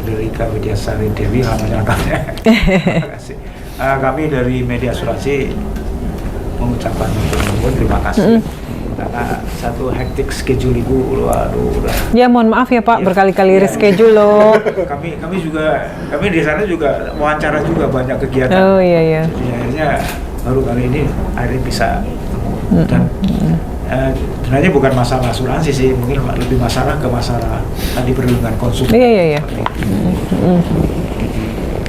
Federica Widyasari Dewi namanya lengkapnya. Terima kasih. Kami dari Media Asuransi mengucapkan terima kasih karena satu hektik schedule Ibu, waduh udah. Ya mohon maaf ya Pak, Ya, berkali-kali ya. reschedule loh. kami di sana juga wawancara juga banyak kegiatan. Oh iya. Jadi akhirnya baru kali ini akhirnya bisa dan sebenarnya bukan masalah asuransi sih, mungkin lebih masalah tadi perlindungan konsumen. Iya.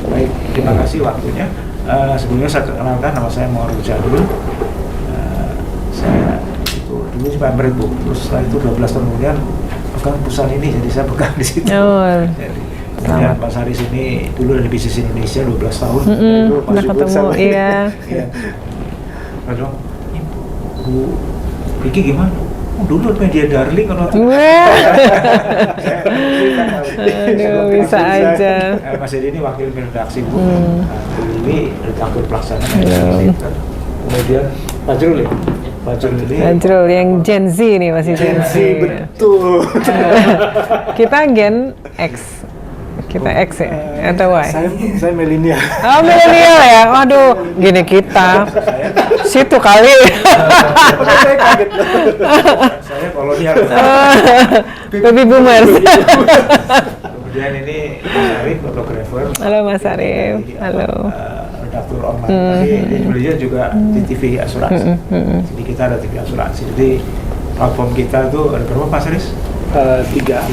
Baik, terima kasih waktunya. Sebelumnya saya kenalkan, nama saya Muhammad Jadul. Saya itu dulu member Bu, terus setelah itu 12 tahun kemudian pegang perusahaan ini, jadi saya pegang di situ. Jadi, kemudian Pak Saris ini dulu dari bisnis Indonesia 12 tahun. Itu udah ketemu, iya. Aduh, Bu Vicky gimana? Dulu media darling kalau aduh, bisa aja. Mas Edi ini wakil redaksi Bu, ini redaktur pelaksana. Kemudian Pak Jrul Jrul yang Gen Z nih, masih Gen Z. Betul. Kita Gen X. Kita X ya? Atau Y? Saya milenial. Oh milenial ya? Waduh, gini kita. Situ kali. Saya kaget. Saya kolonial. Baby boomers. Kemudian ini Mas Arif, fotografer. Halo Mas Arif. Halo. Redaktur online. Tapi dia juga di TV asuransi. Jadi kita ada TV asuransi. Jadi platform kita itu ada berapa Mas Aris? Tiga.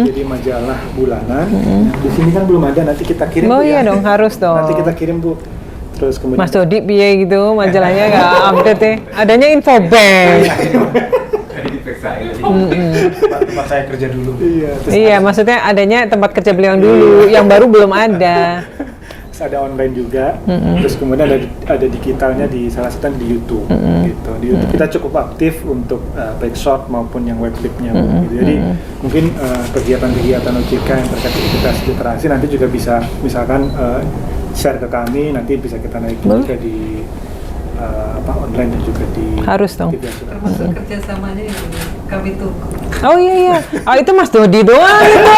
Jadi majalah bulanan. Di sini kan belum ada, nanti kita kirim. Oh iya dong, harus dong. Nanti kita kirim Bu. Terus kemudian Mas Dodi piye gitu, majalahnya nggak update ya. Adanya Infobank. tempat saya kerja dulu. Iya, maksudnya adanya tempat kerja beliau dulu, yang baru belum ada. Terus ada online juga, terus kemudian ada digitalnya di salah satu di YouTube, gitu. Di YouTube kita cukup aktif untuk baik short maupun yang web clipnya, gitu. Jadi mungkin kegiatan-kegiatan OJK yang terkait identitas literasi nanti juga bisa misalkan share ke kami, nanti bisa kita naikin juga di online dan juga di harus dong. Termasuk kerjasamanya ini kami tunggu. Oh iya. Oh itu Mas Dodi doang itu.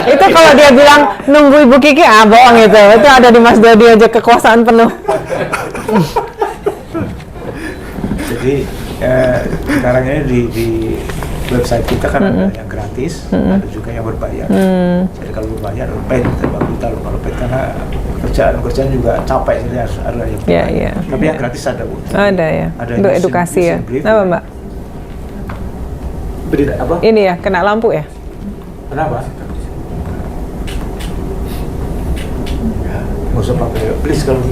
Itu kalau dia bilang nunggu Ibu Kiki, bohong itu. Itu ada di Mas Dodi aja kekuasaan penuh. Jadi sekarang ini di website kita kan ada yang gratis, ada juga yang berbayar. Jadi kalau berbayar, paid kita loh kalau paid karena kerjaan juga capek, jadi harus ada yang berbayar. Iya. Tapi yang gratis ada Bu. Ada ya. Ada Untuk edukasi ya. Apa Mbak? Berita apa? Ini ya, kena lampu ya? Kenapa? Nggak usah pakai, please kalau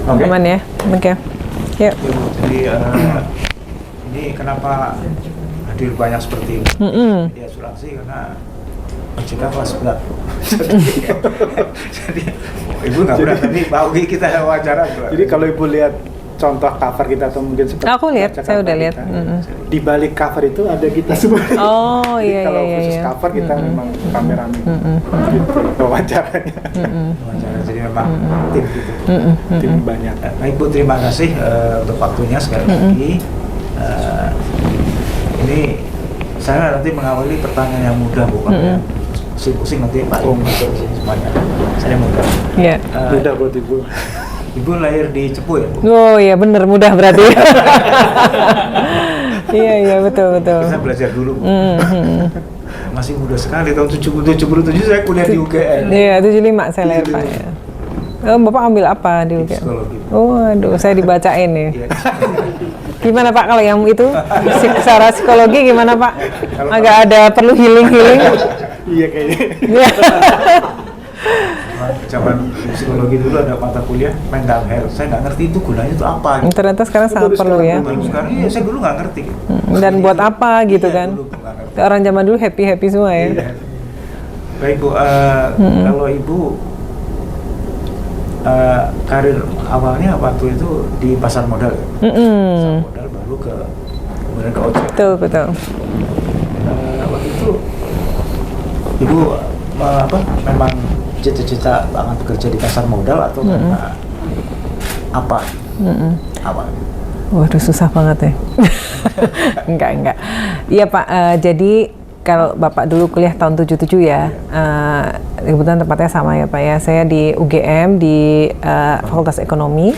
oke. Aman ya? Oke. Yuk. Jadi ini kenapa hadir banyak seperti ini di asuransi karena OJK kelas berat. Jadi Ibu nggak berat, tapi Pak Ugi kita wawancara. Jadi kalau Ibu lihat contoh cover kita atau mungkin seperti Aku lihat, saya udah lihat. Di balik cover itu ada kita semua. Oh iya. Kalau khusus cover kita memang kameramen gitu wawancaranya. Wawancara, jadi memang tim gitu. Tim banyak. Baik Bu, terima kasih untuk waktunya sekali lagi. Ini saya nanti mengawali pertanyaan yang mudah Bu, karena pusing-pusing nanti Pak masuk ke sini semuanya. Saya mudah. Iya. Mudah buat Ibu. Ibu lahir di Cepu ya Bu? Oh iya bener, mudah berarti. Iya betul. Kita belajar dulu Bu. Masih muda77 saya kuliah di UGM. Iya 75 saya lahir Pak ya. Oh, Bapak ambil apa di UGM? Psikologi. Oh aduh, saya dibacain nih. Iya. Gimana Pak kalau yang itu? Secara psikologi gimana Pak? Agak ada perlu healing? Iya kayaknya. Zaman psikologi dulu ada mata kuliah mental health. Saya nggak ngerti itu gunanya itu apa. Ternyata sekarang sangat perlu ya. Sekarang iya, saya dulu nggak ngerti. Dan buat apa gitu Iya, kan? dulu nggak ngerti. Orang zaman dulu happy semua ya. Iya. Baik Bu, kalau Ibu karir awalnya waktu itu di pasar modal. Pasar modal baru kemudian ke OJK. Betul. Waktu itu Ibu memang cita-cita banget bekerja di pasar modal atau karena apa? Awal. Waduh susah banget ya. Enggak. Iya Pak, jadi kalau Bapak dulu kuliah tahun 77 ya, kebetulan tempatnya sama ya Pak ya. Saya di UGM di Fakultas Ekonomi.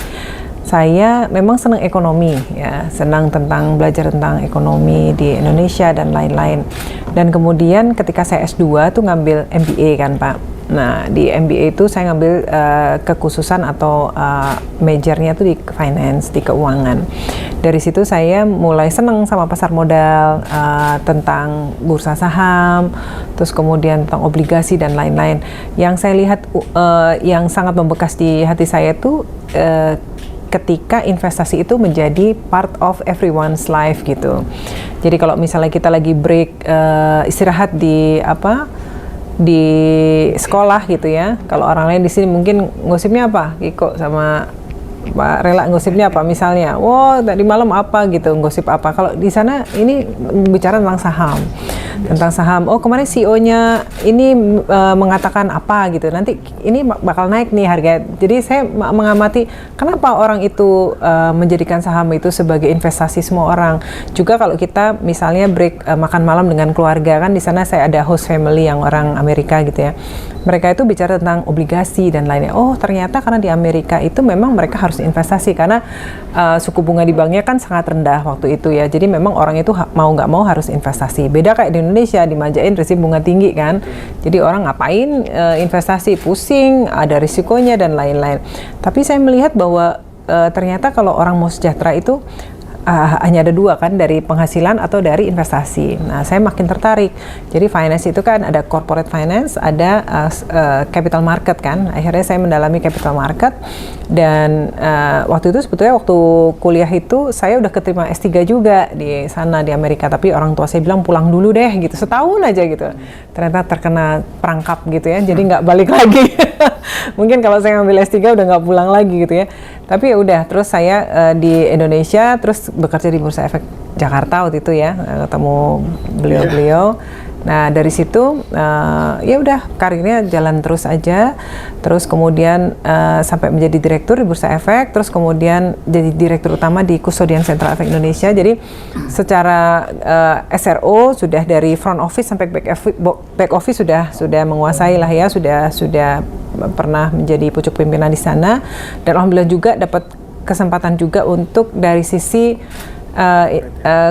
Saya memang senang ekonomi ya, senang belajar tentang ekonomi di Indonesia dan lain-lain. Dan kemudian ketika saya S2 tuh ngambil MBA kan Pak. Nah di MBA itu saya ngambil kekhususan atau majornya tuh di finance, di keuangan. Dari situ saya mulai senang sama pasar modal, tentang bursa saham, terus kemudian tentang obligasi dan lain-lain. Yang saya lihat yang sangat membekas di hati saya tuh ketika investasi itu menjadi part of everyone's life gitu. Jadi kalau misalnya kita lagi break istirahat di sekolah gitu ya. Kalau orang lain di sini mungkin ngosipnya apa? Kiko sama Pak Rela ngosipnya apa misalnya? Wow, tadi malam apa gitu, gosip apa? Kalau di sana ini bicara tentang saham. Tentang saham. Oh, kemarin CEO-nya ini mengatakan apa gitu. Nanti ini bakal naik nih harga. Jadi saya mengamati kenapa orang itu menjadikan saham itu sebagai investasi semua orang. Juga kalau kita misalnya break makan malam dengan keluarga kan di sana saya ada host family yang orang Amerika gitu ya. Mereka itu bicara tentang obligasi dan lainnya. Oh, ternyata karena di Amerika itu memang mereka harus investasi karena suku bunga di banknya kan sangat rendah waktu itu ya. Jadi memang orang itu mau nggak mau harus investasi. Beda kayak di Indonesia dimanjain risiko bunga tinggi kan. Jadi orang ngapain investasi, pusing, ada risikonya dan lain-lain. Tapi saya melihat bahwa ternyata kalau orang mau sejahtera itu hanya ada dua kan, dari penghasilan atau dari investasi. Nah, saya makin tertarik. Jadi finance itu kan ada corporate finance, ada capital market kan. Akhirnya saya mendalami capital market dan waktu itu sebetulnya waktu kuliah itu saya udah keterima S3 juga di sana di Amerika. Tapi orang tua saya bilang pulang dulu deh gitu, setahun aja gitu. Ternyata terkena perangkap gitu ya, jadi nggak balik lagi. Mungkin kalau saya ngambil S3 udah nggak pulang lagi gitu ya. Tapi ya udah, terus saya di Indonesia terus bekerja di Bursa Efek Jakarta waktu itu ya, ketemu beliau-beliau. Nah dari situ ya udah karirnya jalan terus aja, terus kemudian sampai menjadi direktur di Bursa Efek, terus kemudian jadi direktur utama di Kusodian Sentral Efek Indonesia. Jadi secara SRO sudah dari front office sampai back office sudah menguasai lah ya, sudah pernah menjadi pucuk pimpinan di sana, dan alhamdulillah juga dapat kesempatan juga untuk dari sisi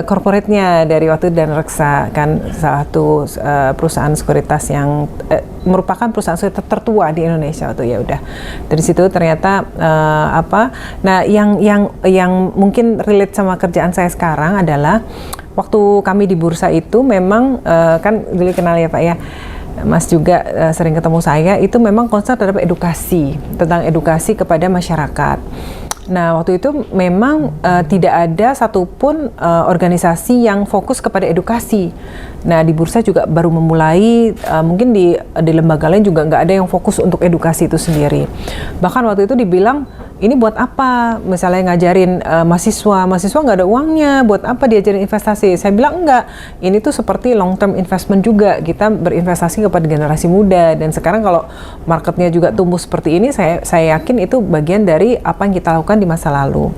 corporate-nya dari waktu dan Reksa kan, salah satu perusahaan sekuritas yang merupakan perusahaan sekuritas tertua di Indonesia waktu. Ya udah dari situ ternyata nah yang mungkin relate sama kerjaan saya sekarang adalah waktu kami di bursa itu memang kan dulu kenal ya Pak ya, Mas juga sering ketemu saya, itu memang concern terhadap edukasi, tentang edukasi kepada masyarakat. Nah, waktu itu memang tidak ada satupun organisasi yang fokus kepada edukasi. Nah, di bursa juga baru memulai, mungkin di lembaga lain juga nggak ada yang fokus untuk edukasi itu sendiri. Bahkan waktu itu dibilang, ini buat apa? Misalnya ngajarin mahasiswa nggak ada uangnya, buat apa diajarin investasi? Saya bilang enggak, ini tuh seperti long term investment juga, kita berinvestasi kepada generasi muda, dan sekarang kalau marketnya juga tumbuh seperti ini, saya yakin itu bagian dari apa yang kita lakukan di masa lalu.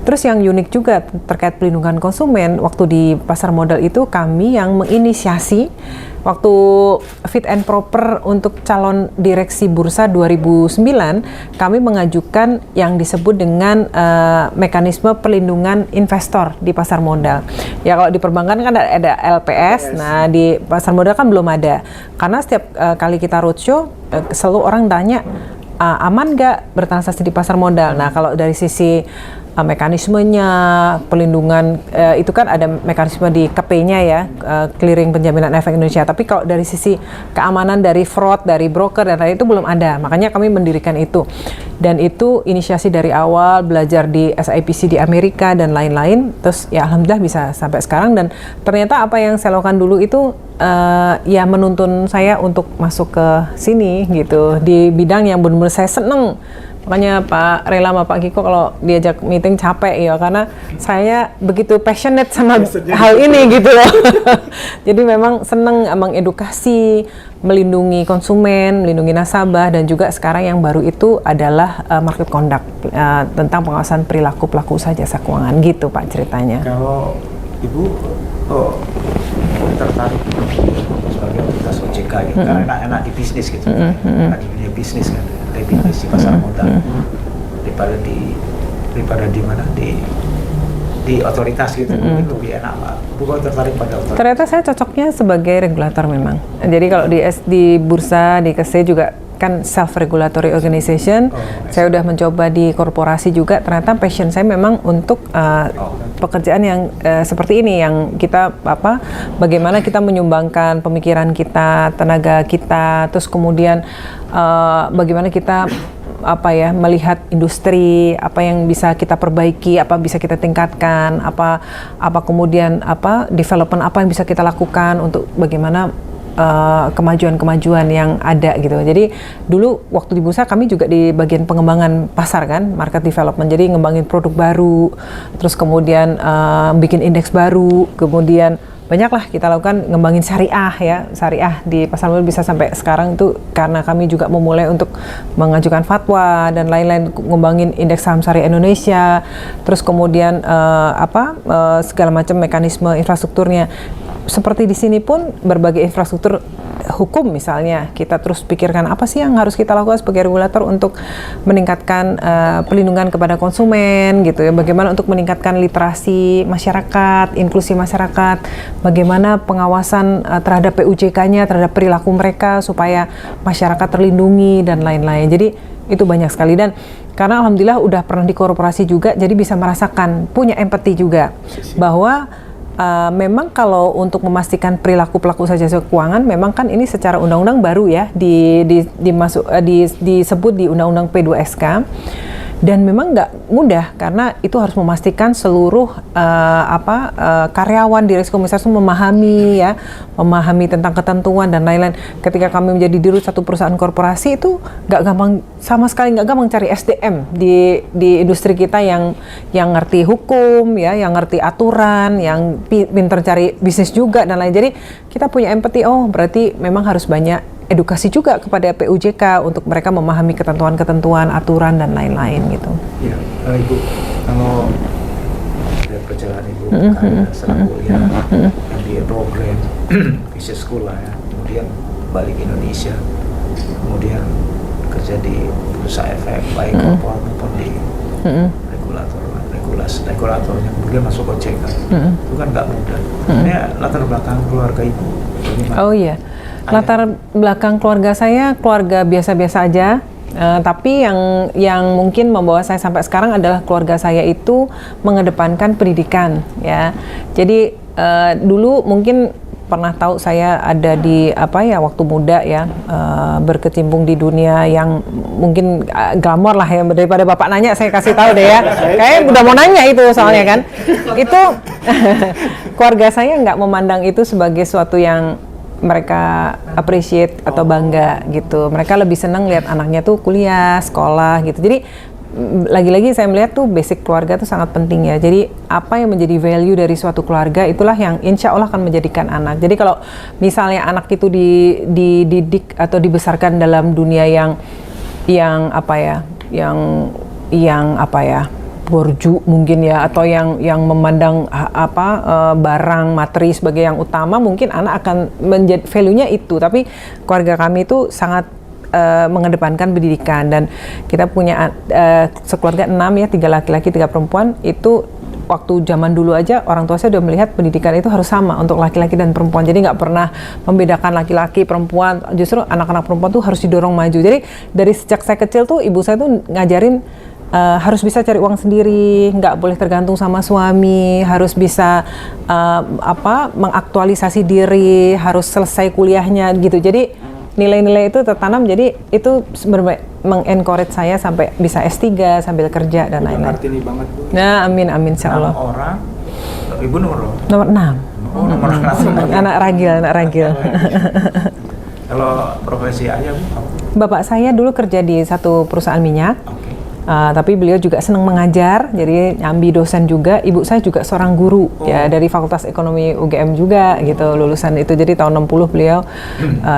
Terus yang unik juga terkait pelindungan konsumen, waktu di pasar modal itu kami yang menginisiasi waktu fit and proper untuk calon direksi bursa 2009, kami mengajukan yang disebut dengan mekanisme perlindungan investor di pasar modal. Ya kalau di perbankan kan ada LPS, nah di pasar modal kan belum ada. Karena setiap kali kita roadshow, selalu orang tanya, aman nggak bertransaksi di pasar modal? Nah kalau dari sisi mekanismenya, pelindungan itu kan ada mekanisme di KP-nya ya, Clearing Penjaminan Efek Indonesia. Tapi kalau dari sisi keamanan dari fraud, dari broker dan lain itu belum ada. Makanya kami mendirikan itu. Dan itu inisiasi dari awal, belajar di SIPC di Amerika dan lain-lain. Terus ya alhamdulillah bisa sampai sekarang, dan ternyata apa yang saya lakukan dulu itu ya menuntun saya untuk masuk ke sini gitu, di bidang yang benar-benar saya seneng. Makanya Pak Rela sama Pak Kiko kalau diajak meeting capek ya, karena saya begitu passionate sama hal ini gitu loh. Jadi memang seneng mengedukasi, melindungi konsumen, melindungi nasabah, dan juga sekarang yang baru itu adalah market conduct, tentang pengawasan perilaku pelaku usaha jasa keuangan gitu Pak ceritanya. Kalau Ibu tertarik OJK gitu, karena enak-enak di bisnis gitu, karena di dunia bisnis kan, lebih bisnis di pasar modal daripada di mana di otoritas gitu, mungkin lebih enak Pak. Bukan tertarik pada otoritas. Ternyata saya cocoknya sebagai regulator memang. Jadi kalau di bursa, di KSE juga kan self-regulatory organization. Saya udah mencoba di korporasi juga, ternyata passion saya memang untuk pekerjaan yang seperti ini, yang kita bagaimana kita menyumbangkan pemikiran kita, tenaga kita, terus kemudian bagaimana kita melihat industri, apa yang bisa kita perbaiki, apa bisa kita tingkatkan, apa kemudian development apa yang bisa kita lakukan untuk bagaimana kemajuan-kemajuan yang ada gitu. Jadi dulu waktu di bursa kami juga di bagian pengembangan pasar kan, market development. Jadi ngembangin produk baru, terus kemudian bikin indeks baru, kemudian banyaklah kita lakukan ngembangin syariah di pasar modal bisa sampai sekarang itu karena kami juga memulai untuk mengajukan fatwa dan lain-lain, ngembangin indeks saham syariah Indonesia, terus kemudian segala macam mekanisme infrastrukturnya. Seperti di sini pun berbagai infrastruktur hukum misalnya kita terus pikirkan apa sih yang harus kita lakukan sebagai regulator untuk meningkatkan perlindungan kepada konsumen gitu ya, bagaimana untuk meningkatkan literasi masyarakat, inklusi masyarakat, bagaimana pengawasan terhadap PUJK-nya, terhadap perilaku mereka supaya masyarakat terlindungi dan lain-lain. Jadi itu banyak sekali, dan karena alhamdulillah udah pernah di korporasi juga, jadi bisa merasakan, punya empati juga bahwa memang kalau untuk memastikan perilaku pelaku usaha jasa keuangan, memang kan ini secara undang-undang baru ya disebut di Undang-Undang P2SK, dan memang nggak mudah karena itu harus memastikan seluruh karyawan di risiko komisaris memahami tentang ketentuan dan lain-lain. Ketika kami menjadi dirut satu perusahaan korporasi itu nggak gampang, sama sekali nggak gampang cari SDM di industri kita yang ngerti hukum ya, yang ngerti aturan, yang pinter cari bisnis juga dan lain. Jadi kita punya empati, berarti memang harus banyak edukasi juga kepada PUJK untuk mereka memahami ketentuan-ketentuan, aturan dan lain-lain gitu. Ya, Ibu, kalau dari perjalanan Ibu karir setelah kuliah yang di program business school lah ya, kemudian balik ke Indonesia, kemudian kerja di bursa efek baik korporat maupun di regulatornya, kemudian masuk OJK. Itu kan nggak mudah. Ini latar belakang keluarga Ibu bagaimana? Oh iya. Latar belakang keluarga saya keluarga biasa-biasa aja, tapi yang mungkin membawa saya sampai sekarang adalah keluarga saya itu mengedepankan pendidikan ya. Jadi dulu mungkin pernah tahu saya ada di waktu muda ya, berkecimpung di dunia yang mungkin glamor lah ya, daripada Bapak nanya saya kasih tahu deh ya. Kayaknya udah mau nanya itu soalnya kan. Itu keluarga saya nggak memandang itu sebagai suatu yang mereka appreciate atau bangga gitu. Mereka lebih senang lihat anaknya tuh kuliah, sekolah gitu. Jadi lagi-lagi saya melihat tuh basic keluarga tuh sangat penting ya. Jadi apa yang menjadi value dari suatu keluarga itulah yang insya Allah akan menjadikan anak. Jadi kalau misalnya anak itu dididik atau dibesarkan dalam dunia yang borju mungkin ya, atau yang memandang barang materi sebagai yang utama, mungkin anak akan menjadi value-nya itu. Tapi keluarga kami itu sangat mengedepankan pendidikan, dan kita punya sekeluarga 6 ya, 3 laki-laki 3 perempuan. Itu waktu zaman dulu aja orang tua saya udah melihat pendidikan itu harus sama untuk laki-laki dan perempuan. Jadi nggak pernah membedakan laki-laki, perempuan. Justru anak-anak perempuan tuh harus didorong maju. Jadi dari sejak saya kecil tuh ibu saya tuh ngajarin harus bisa cari uang sendiri, nggak boleh tergantung sama suami, harus bisa mengaktualisasi diri, harus selesai kuliahnya gitu. Jadi nilai-nilai itu tertanam, jadi itu meng-encourage saya sampai bisa S3 sambil kerja dan lain-lain. Kartini banget Bu. Nah, amin insya Allah. 6 orang, Ibu nomor 6. nomor 6. Anak ragil. Kalau profesi ayah Bu, apa? Bapak saya dulu kerja di satu perusahaan minyak. Oke. Tapi beliau juga senang mengajar, jadi nyambi dosen juga. Ibu saya juga seorang guru ya dari Fakultas Ekonomi UGM juga gitu, lulusan itu. Jadi tahun 60 beliau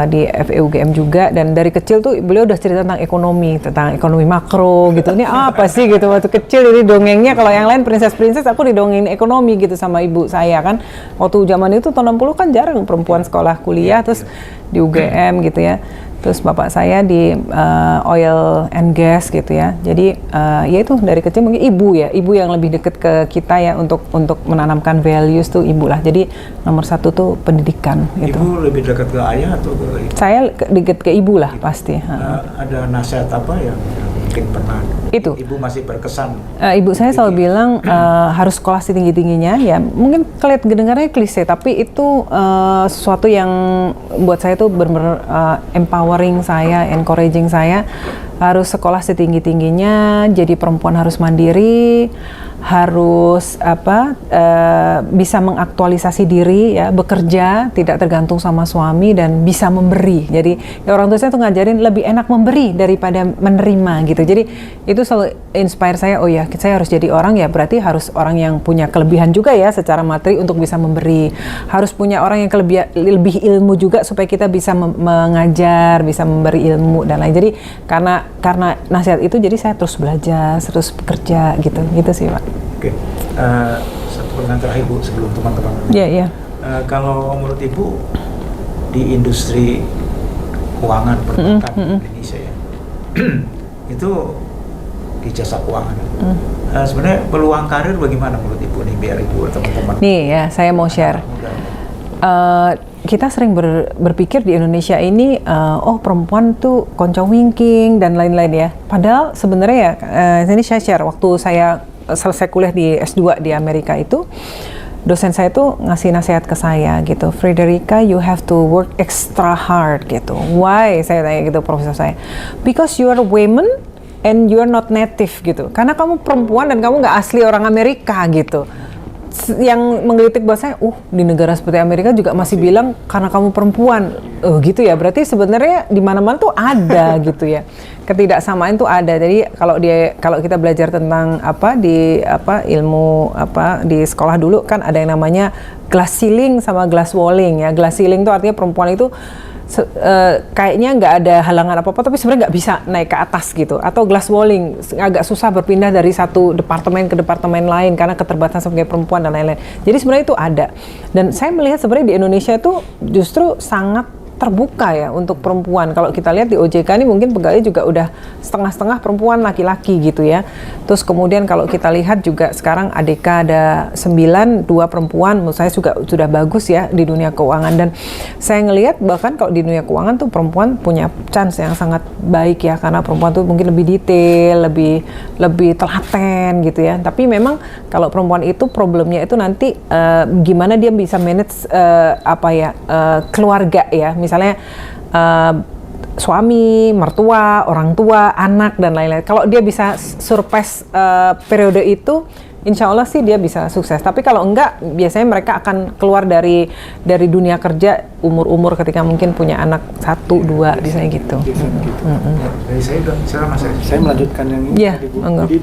di FEUGM juga, dan dari kecil tuh beliau udah cerita tentang ekonomi makro gitu. Ini apa sih gitu waktu kecil, ini dongengnya. Kalau yang lain princess, aku didongengin ekonomi gitu sama ibu saya kan. Waktu zaman itu tahun 60 kan jarang perempuan sekolah kuliah, terus di UGM gitu ya. Terus bapak saya di oil and gas gitu ya. Jadi ya itu dari kecil mungkin ibu yang lebih dekat ke kita ya untuk menanamkan values tuh ibu lah. Jadi nomor satu tuh pendidikan gitu. Ibu lebih dekat ke ayah atau ke ibu? Saya dekat ke ibu lah pasti. Ada nasihat apa yang mungkin pernah itu ibu masih berkesan? Ibu saya selalu bilang harus sekolah setinggi-tingginya ya. Mungkin kedengarannya klise, tapi itu sesuatu yang buat saya tuh benar-benar empowering saya, encouraging saya. Harus sekolah setinggi-tingginya, jadi perempuan harus mandiri, harus bisa mengaktualisasi diri ya, bekerja, tidak tergantung sama suami, dan bisa memberi. Jadi ya, orang tua saya tuh ngajarin lebih enak memberi daripada menerima gitu. Jadi itu selalu inspire saya, oh ya saya harus jadi orang ya, berarti harus orang yang punya kelebihan juga ya secara materi untuk bisa memberi. Harus punya orang yang lebih ilmu juga supaya kita bisa mengajar, bisa memberi ilmu dan lain. Jadi karena nasihat itu, jadi saya terus belajar, terus bekerja gitu sih Pak. Oke, satu pertanyaan terakhir Bu sebelum teman-teman. Iya. Kalau menurut Ibu di industri keuangan perbankan Indonesia ya, itu di jasa keuangan, sebenarnya peluang karir bagaimana menurut Ibu nih, biar Ibu teman-teman? Nih ya, saya mau share. Kita sering berpikir di Indonesia ini, perempuan tuh konco-winking dan lain-lain ya. Padahal sebenarnya ya, ini saya share waktu saya selesai kuliah di S2 di Amerika itu, dosen saya tuh ngasih nasihat ke saya gitu, Frederica, you have to work extra hard gitu. Why? Saya tanya gitu profesor saya. Because you are a woman and you are not native gitu. Karena kamu perempuan dan kamu nggak asli orang Amerika gitu. Yang menggelitik buat saya, di negara seperti Amerika juga masih bilang karena kamu perempuan, gitu ya. Berarti sebenarnya di mana-mana tuh ada gitu ya. Ketidaksamaan tuh ada. Jadi kalau kita belajar tentang ilmu di sekolah dulu kan ada yang namanya glass ceiling sama glass walling ya. Glass ceiling tuh artinya perempuan itu kayaknya nggak ada halangan apa-apa, tapi sebenarnya nggak bisa naik ke atas gitu. Atau glass walling, agak susah berpindah dari satu departemen ke departemen lain karena keterbatasan sebagai perempuan dan lain-lain. Jadi sebenarnya itu ada. Dan saya melihat sebenarnya di Indonesia itu justru sangat terbuka ya untuk perempuan. Kalau kita lihat di OJK ini mungkin pegawai juga udah setengah-setengah perempuan, laki-laki gitu ya. Terus kemudian kalau kita lihat juga sekarang ADK ada 9, 2 perempuan, menurut saya juga sudah bagus ya di dunia keuangan. Dan saya ngelihat bahkan kalau di dunia keuangan tuh perempuan punya chance yang sangat baik ya, karena perempuan tuh mungkin lebih detail, lebih telaten gitu ya. Tapi memang kalau perempuan itu problemnya itu nanti gimana dia bisa manage keluarga ya. Misalnya suami, mertua, orang tua, anak dan lain-lain. Kalau dia bisa surpass periode itu, insya Allah sih dia bisa sukses. Tapi kalau enggak, biasanya mereka akan keluar dari dunia kerja umur ketika mungkin punya anak 1, 2, biasanya gitu. Dari saya udah bicara Mas. Saya melanjutkan yang ini Iya, tadi Bu. enggak. Jadi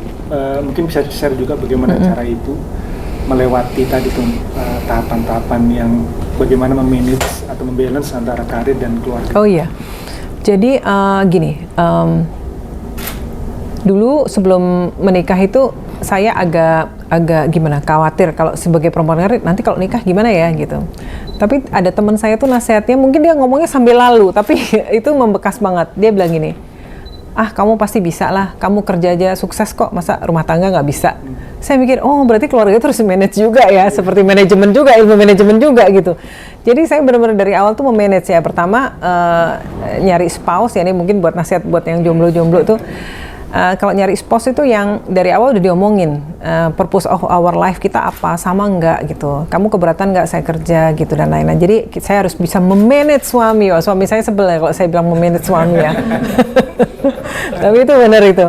mungkin bisa share juga bagaimana cara Ibu melewati tadi tuh tahapan-tahapan yang bagaimana memanage atau membalance antara karir dan keluarga. Oh iya, jadi gini, dulu sebelum menikah itu saya agak gimana, khawatir kalau sebagai perempuan karir nanti kalau nikah gimana ya gitu. Tapi ada teman saya tuh nasihatnya, mungkin dia ngomongnya sambil lalu, tapi itu membekas banget. Dia bilang gini, kamu pasti bisa lah, kamu kerja aja sukses kok, masa rumah tangga nggak bisa. Saya mikir, berarti keluarga itu harus manage juga ya, seperti manajemen juga, ilmu manajemen juga gitu. Jadi saya benar-benar dari awal tuh memanage ya. Pertama nyari spouse ya, ini mungkin buat nasihat buat yang jomblo-jomblo tuh. Kalau nyari spouse itu yang dari awal udah diomongin, purpose of our life kita apa, sama nggak gitu. Kamu keberatan nggak saya kerja gitu dan lain-lain. Jadi saya harus bisa memanage suami. Suami saya sebel ya kalau saya bilang memanage suami ya. Tapi itu benar itu.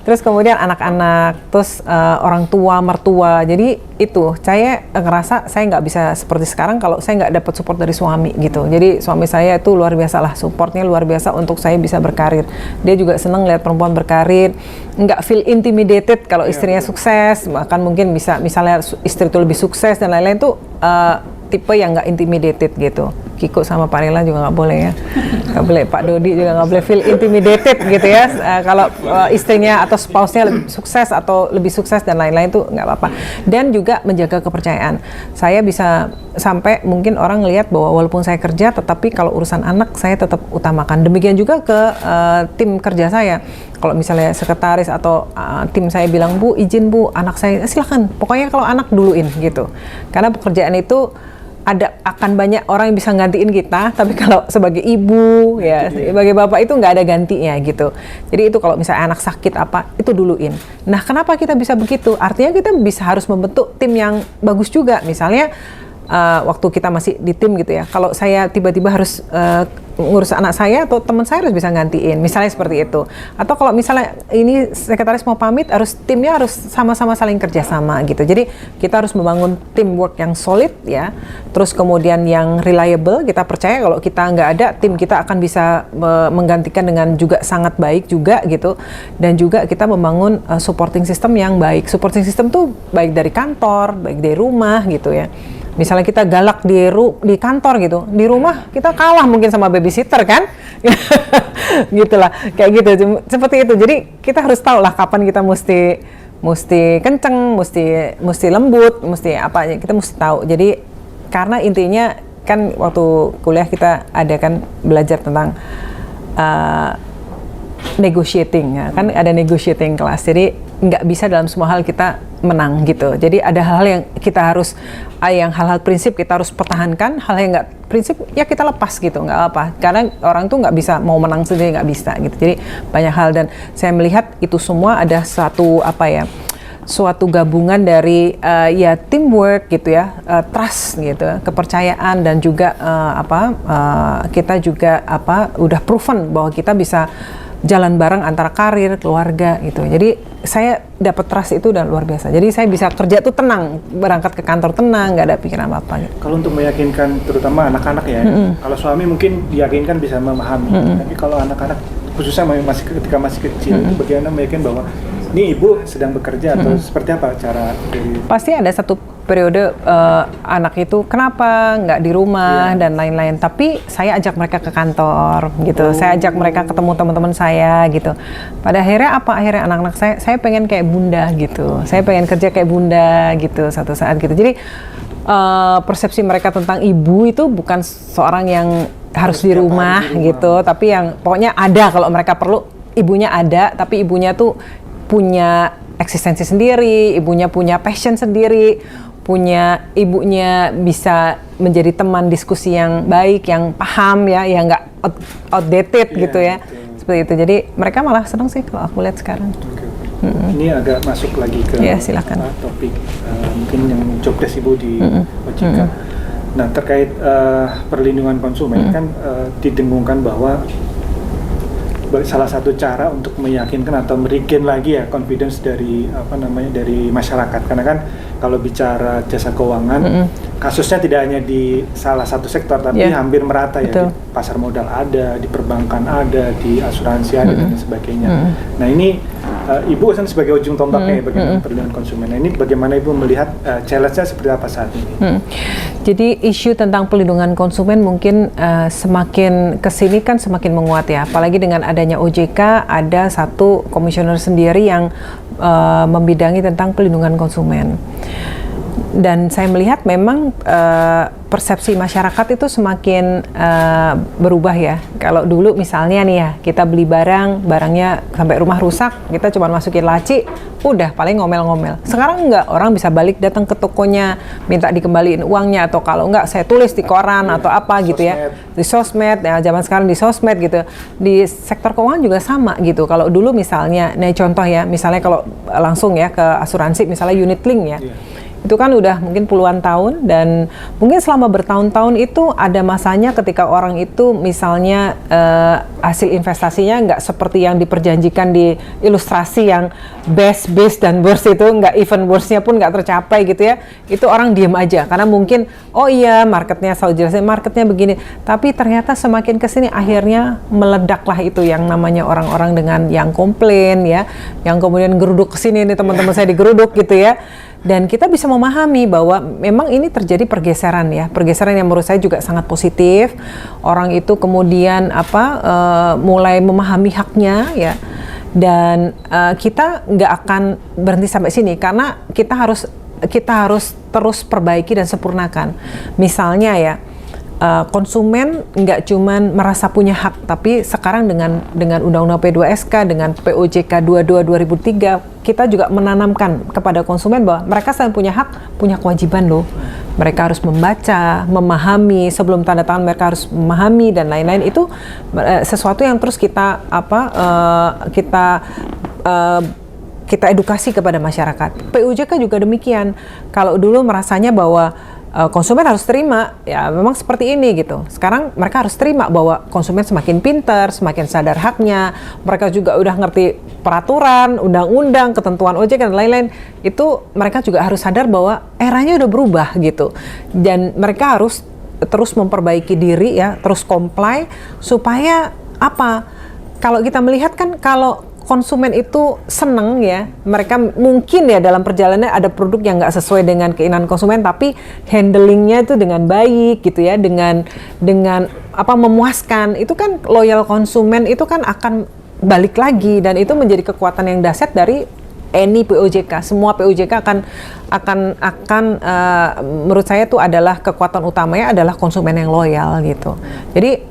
terus kemudian anak-anak, terus orang tua, mertua. Jadi itu saya ngerasa saya nggak bisa seperti sekarang kalau saya nggak dapat support dari suami gitu. Jadi suami saya itu luar biasa lah, supportnya luar biasa untuk saya bisa berkarir. Dia juga seneng lihat perempuan berkarir, nggak feel intimidated kalau istrinya sukses, bahkan mungkin bisa misalnya istri itu lebih sukses dan lain-lain tuh tipe yang nggak intimidated gitu. Kiko sama Pak Rela juga nggak boleh ya, nggak boleh. Pak Dodi juga nggak boleh feel intimidated gitu ya. Kalau istrinya atau spouse-nya lebih sukses atau lebih sukses dan lain-lain tuh nggak apa-apa. Dan juga menjaga kepercayaan. Saya bisa sampai mungkin orang ngelihat bahwa walaupun saya kerja, tetapi kalau urusan anak saya tetap utamakan. Demikian juga ke tim kerja saya. Kalau misalnya sekretaris atau tim saya bilang, Bu izin Bu, anak saya silakan. Pokoknya kalau anak duluin gitu. Karena pekerjaan itu akan banyak orang yang bisa gantiin kita, tapi kalau sebagai ibu ya, sebagai bapak itu nggak ada gantinya gitu. Jadi itu kalau misalnya anak sakit apa, itu duluin. Nah, kenapa kita bisa begitu? Artinya kita bisa harus membentuk tim yang bagus juga. Misalnya waktu kita masih di tim gitu ya, kalau saya tiba-tiba harus ngurus anak saya atau teman saya harus bisa gantiin, misalnya seperti itu. Atau kalau misalnya ini sekretaris mau pamit, timnya harus sama-sama saling kerjasama gitu. Jadi kita harus membangun teamwork yang solid ya, terus kemudian yang reliable. Kita percaya kalau kita nggak ada, tim kita akan bisa menggantikan dengan juga sangat baik juga gitu. Dan juga kita membangun supporting system yang baik. Supporting system tuh baik dari kantor, baik dari rumah gitu ya. Misalnya kita galak di kantor gitu, di rumah kita kalah mungkin sama babysitter kan, gitulah, kayak gitu, seperti itu. Jadi kita harus tahu lah kapan kita mesti kenceng, mesti lembut, mesti apa, kita mesti tahu. Jadi karena intinya kan waktu kuliah kita ada kan belajar tentang negotiating ya, kan ada negotiating kelas. Jadi nggak bisa dalam semua hal kita menang gitu. Jadi ada hal-hal yang kita harus, hal-hal prinsip kita harus pertahankan, hal yang nggak prinsip ya kita lepas gitu, nggak apa. Karena orang tuh nggak bisa mau menang sendiri, nggak bisa gitu. Jadi banyak hal, dan saya melihat itu semua ada suatu gabungan dari ya teamwork gitu ya, trust gitu, kepercayaan, dan juga kita juga udah proven bahwa kita bisa jalan bareng antara karir, keluarga gitu. Jadi saya dapat trust itu udah luar biasa. Jadi saya bisa kerja tuh tenang, berangkat ke kantor tenang, nggak ada pikiran apa-apa gitu. Kalau untuk meyakinkan terutama anak-anak ya, kalau suami mungkin diyakinkan bisa memahami, tapi kalau anak-anak khususnya ketika masih kecil, itu bagaimana meyakinkan bahwa ini ibu sedang bekerja atau seperti apa cara dari... Pasti ada satu periode anak itu kenapa nggak di rumah dan lain-lain, tapi saya ajak mereka ke kantor gitu, saya ajak mereka ketemu teman-teman saya gitu. Pada akhirnya akhirnya anak-anak saya pengen kayak bunda gitu, saya pengen kerja kayak bunda gitu satu saat gitu. Jadi persepsi mereka tentang ibu itu bukan seorang yang harus di rumah gitu, tapi yang pokoknya ada, kalau mereka perlu ibunya ada, tapi ibunya tuh punya eksistensi sendiri, ibunya punya passion sendiri, ibunya bisa menjadi teman diskusi yang baik, yang paham ya, yang nggak outdated gitu ya, seperti itu. Jadi mereka malah senang sih kalau aku lihat sekarang. Ini agak masuk lagi ke silakan. Topik mungkin yang job desk ibu di OJK. Nah, terkait perlindungan konsumen kan didengungkan bahwa salah satu cara untuk meyakinkan atau meregain lagi ya confidence dari dari masyarakat, karena kan kalau bicara jasa keuangan kasusnya tidak hanya di salah satu sektor tapi hampir merata ya. Di pasar modal ada, di perbankan ada, di asuransi ada dan sebagainya. Nah ini ibu kan sebagai ujung tombaknya bagaimana perlindungan konsumen. Nah, ini bagaimana ibu melihat challenge-nya seperti apa saat ini? Jadi isu tentang perlindungan konsumen mungkin semakin kesini kan semakin menguat ya, apalagi dengan adanya OJK, ada satu komisioner sendiri yang membidangi tentang perlindungan konsumen. Dan saya melihat memang persepsi masyarakat itu semakin berubah ya. Kalau dulu misalnya nih ya, kita beli barangnya sampai rumah rusak, kita cuma masukin laci, udah paling ngomel-ngomel. Sekarang enggak, orang bisa balik datang ke tokonya, minta dikembaliin uangnya, atau kalau enggak saya tulis di koran atau apa gitu ya. Di sosmed, ya zaman sekarang di sosmed gitu. Di sektor keuangan juga sama gitu. Kalau dulu misalnya, contoh ya, misalnya kalau langsung ya ke asuransi, misalnya unit link ya. Itu kan udah mungkin puluhan tahun, dan mungkin selama bertahun-tahun itu ada masanya ketika orang itu misalnya hasil investasinya nggak seperti yang diperjanjikan di ilustrasi yang best dan worst itu, nggak even worstnya pun nggak tercapai gitu ya. Itu orang diem aja karena mungkin oh iya marketnya selalu jelasin marketnya begini, tapi ternyata semakin kesini akhirnya meledaklah itu yang namanya orang-orang dengan yang komplain ya, yang kemudian geruduk kesini nih teman-teman saya digeruduk gitu ya. Dan kita bisa memahami bahwa memang ini terjadi pergeseran ya, pergeseran yang menurut saya juga sangat positif. Orang itu kemudian mulai memahami haknya ya, dan kita nggak akan berhenti sampai sini karena kita harus terus perbaiki dan sempurnakan. Misalnya ya, konsumen nggak cuman merasa punya hak, tapi sekarang dengan Undang-Undang P2SK, dengan POJK 22 2003, kita juga menanamkan kepada konsumen bahwa mereka selain punya hak, punya kewajiban loh. Mereka harus membaca, memahami, sebelum tanda tangan mereka harus memahami dan lain-lain. Itu sesuatu yang terus kita edukasi kepada masyarakat. POJK juga demikian. Kalau dulu merasanya bahwa konsumen harus terima, ya memang seperti ini gitu. Sekarang mereka harus terima bahwa konsumen semakin pintar, semakin sadar haknya. Mereka juga udah ngerti peraturan, undang-undang, ketentuan OJK dan lain-lain. Itu mereka juga harus sadar bahwa eranya udah berubah gitu. Dan mereka harus terus memperbaiki diri ya, terus comply supaya apa? Kalau kita melihat kan kalau konsumen itu seneng ya, mereka mungkin ya dalam perjalanannya ada produk yang nggak sesuai dengan keinginan konsumen, tapi handlingnya itu dengan baik gitu ya, dengan memuaskan. Itu kan loyal konsumen itu kan akan balik lagi, dan itu menjadi kekuatan yang dahsyat dari any POJK. Semua POJK akan menurut saya itu adalah kekuatan utamanya adalah konsumen yang loyal gitu. Jadi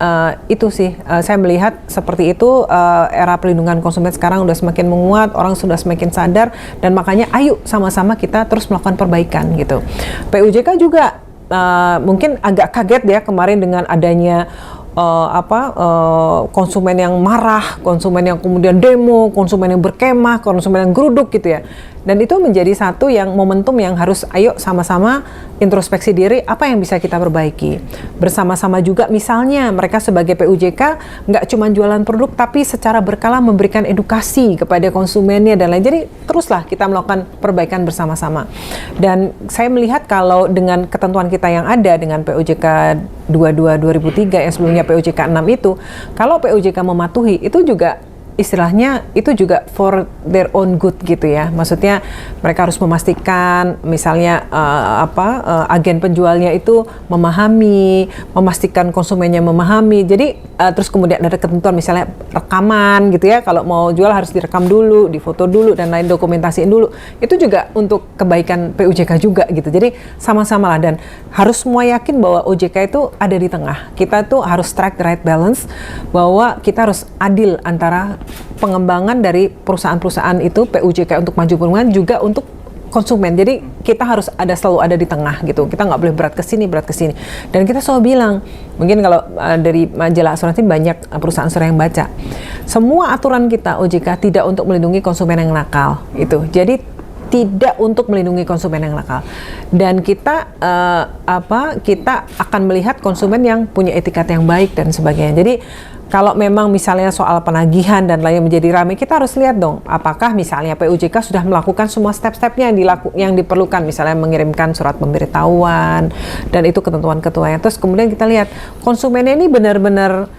itu sih saya melihat seperti itu. Era pelindungan konsumen sekarang udah semakin menguat, orang sudah semakin sadar, dan makanya ayo sama-sama kita terus melakukan perbaikan gitu. POJK juga mungkin agak kaget ya kemarin dengan adanya konsumen yang marah, konsumen yang kemudian demo, konsumen yang berkemah, konsumen yang geruduk gitu ya. Dan itu menjadi satu yang momentum yang harus ayo sama-sama introspeksi diri, apa yang bisa kita perbaiki. Bersama-sama juga misalnya mereka sebagai POJK nggak cuma jualan produk, tapi secara berkala memberikan edukasi kepada konsumennya dan lain. Jadi teruslah kita melakukan perbaikan bersama-sama. Dan saya melihat kalau dengan ketentuan kita yang ada dengan POJK 22 2003 yang sebelumnya POJK 6 itu, kalau POJK mematuhi itu juga istilahnya itu juga for their own good gitu ya. Maksudnya mereka harus memastikan misalnya agen penjualnya itu memahami, memastikan konsumennya memahami. Jadi terus kemudian ada ketentuan misalnya rekaman gitu ya. Kalau mau jual harus direkam dulu, difoto dulu dan lain, dokumentasiin dulu. Itu juga untuk kebaikan POJK juga gitu. Jadi sama-sama lah, dan harus semua yakin bahwa OJK itu ada di tengah. Kita tuh harus strike the right balance, bahwa kita harus adil antara pengembangan dari perusahaan-perusahaan itu POJK untuk maju perkembangan juga untuk konsumen. Jadi kita harus selalu ada di tengah gitu. Kita nggak boleh berat ke sini. Dan kita selalu bilang, mungkin kalau dari majalah asuransi banyak perusahaan asuransi yang baca, semua aturan kita OJK tidak untuk melindungi konsumen yang nakal itu. Jadi tidak untuk melindungi konsumen yang nakal. Dan kita kita akan melihat konsumen yang punya etikat yang baik dan sebagainya. Jadi kalau memang misalnya soal penagihan dan lain menjadi ramai, kita harus lihat dong, apakah misalnya POJK sudah melakukan semua step-stepnya yang diperlukan, misalnya mengirimkan surat pemberitahuan, dan itu ketentuan-ketentuannya. Terus kemudian kita lihat konsumennya ini benar-benar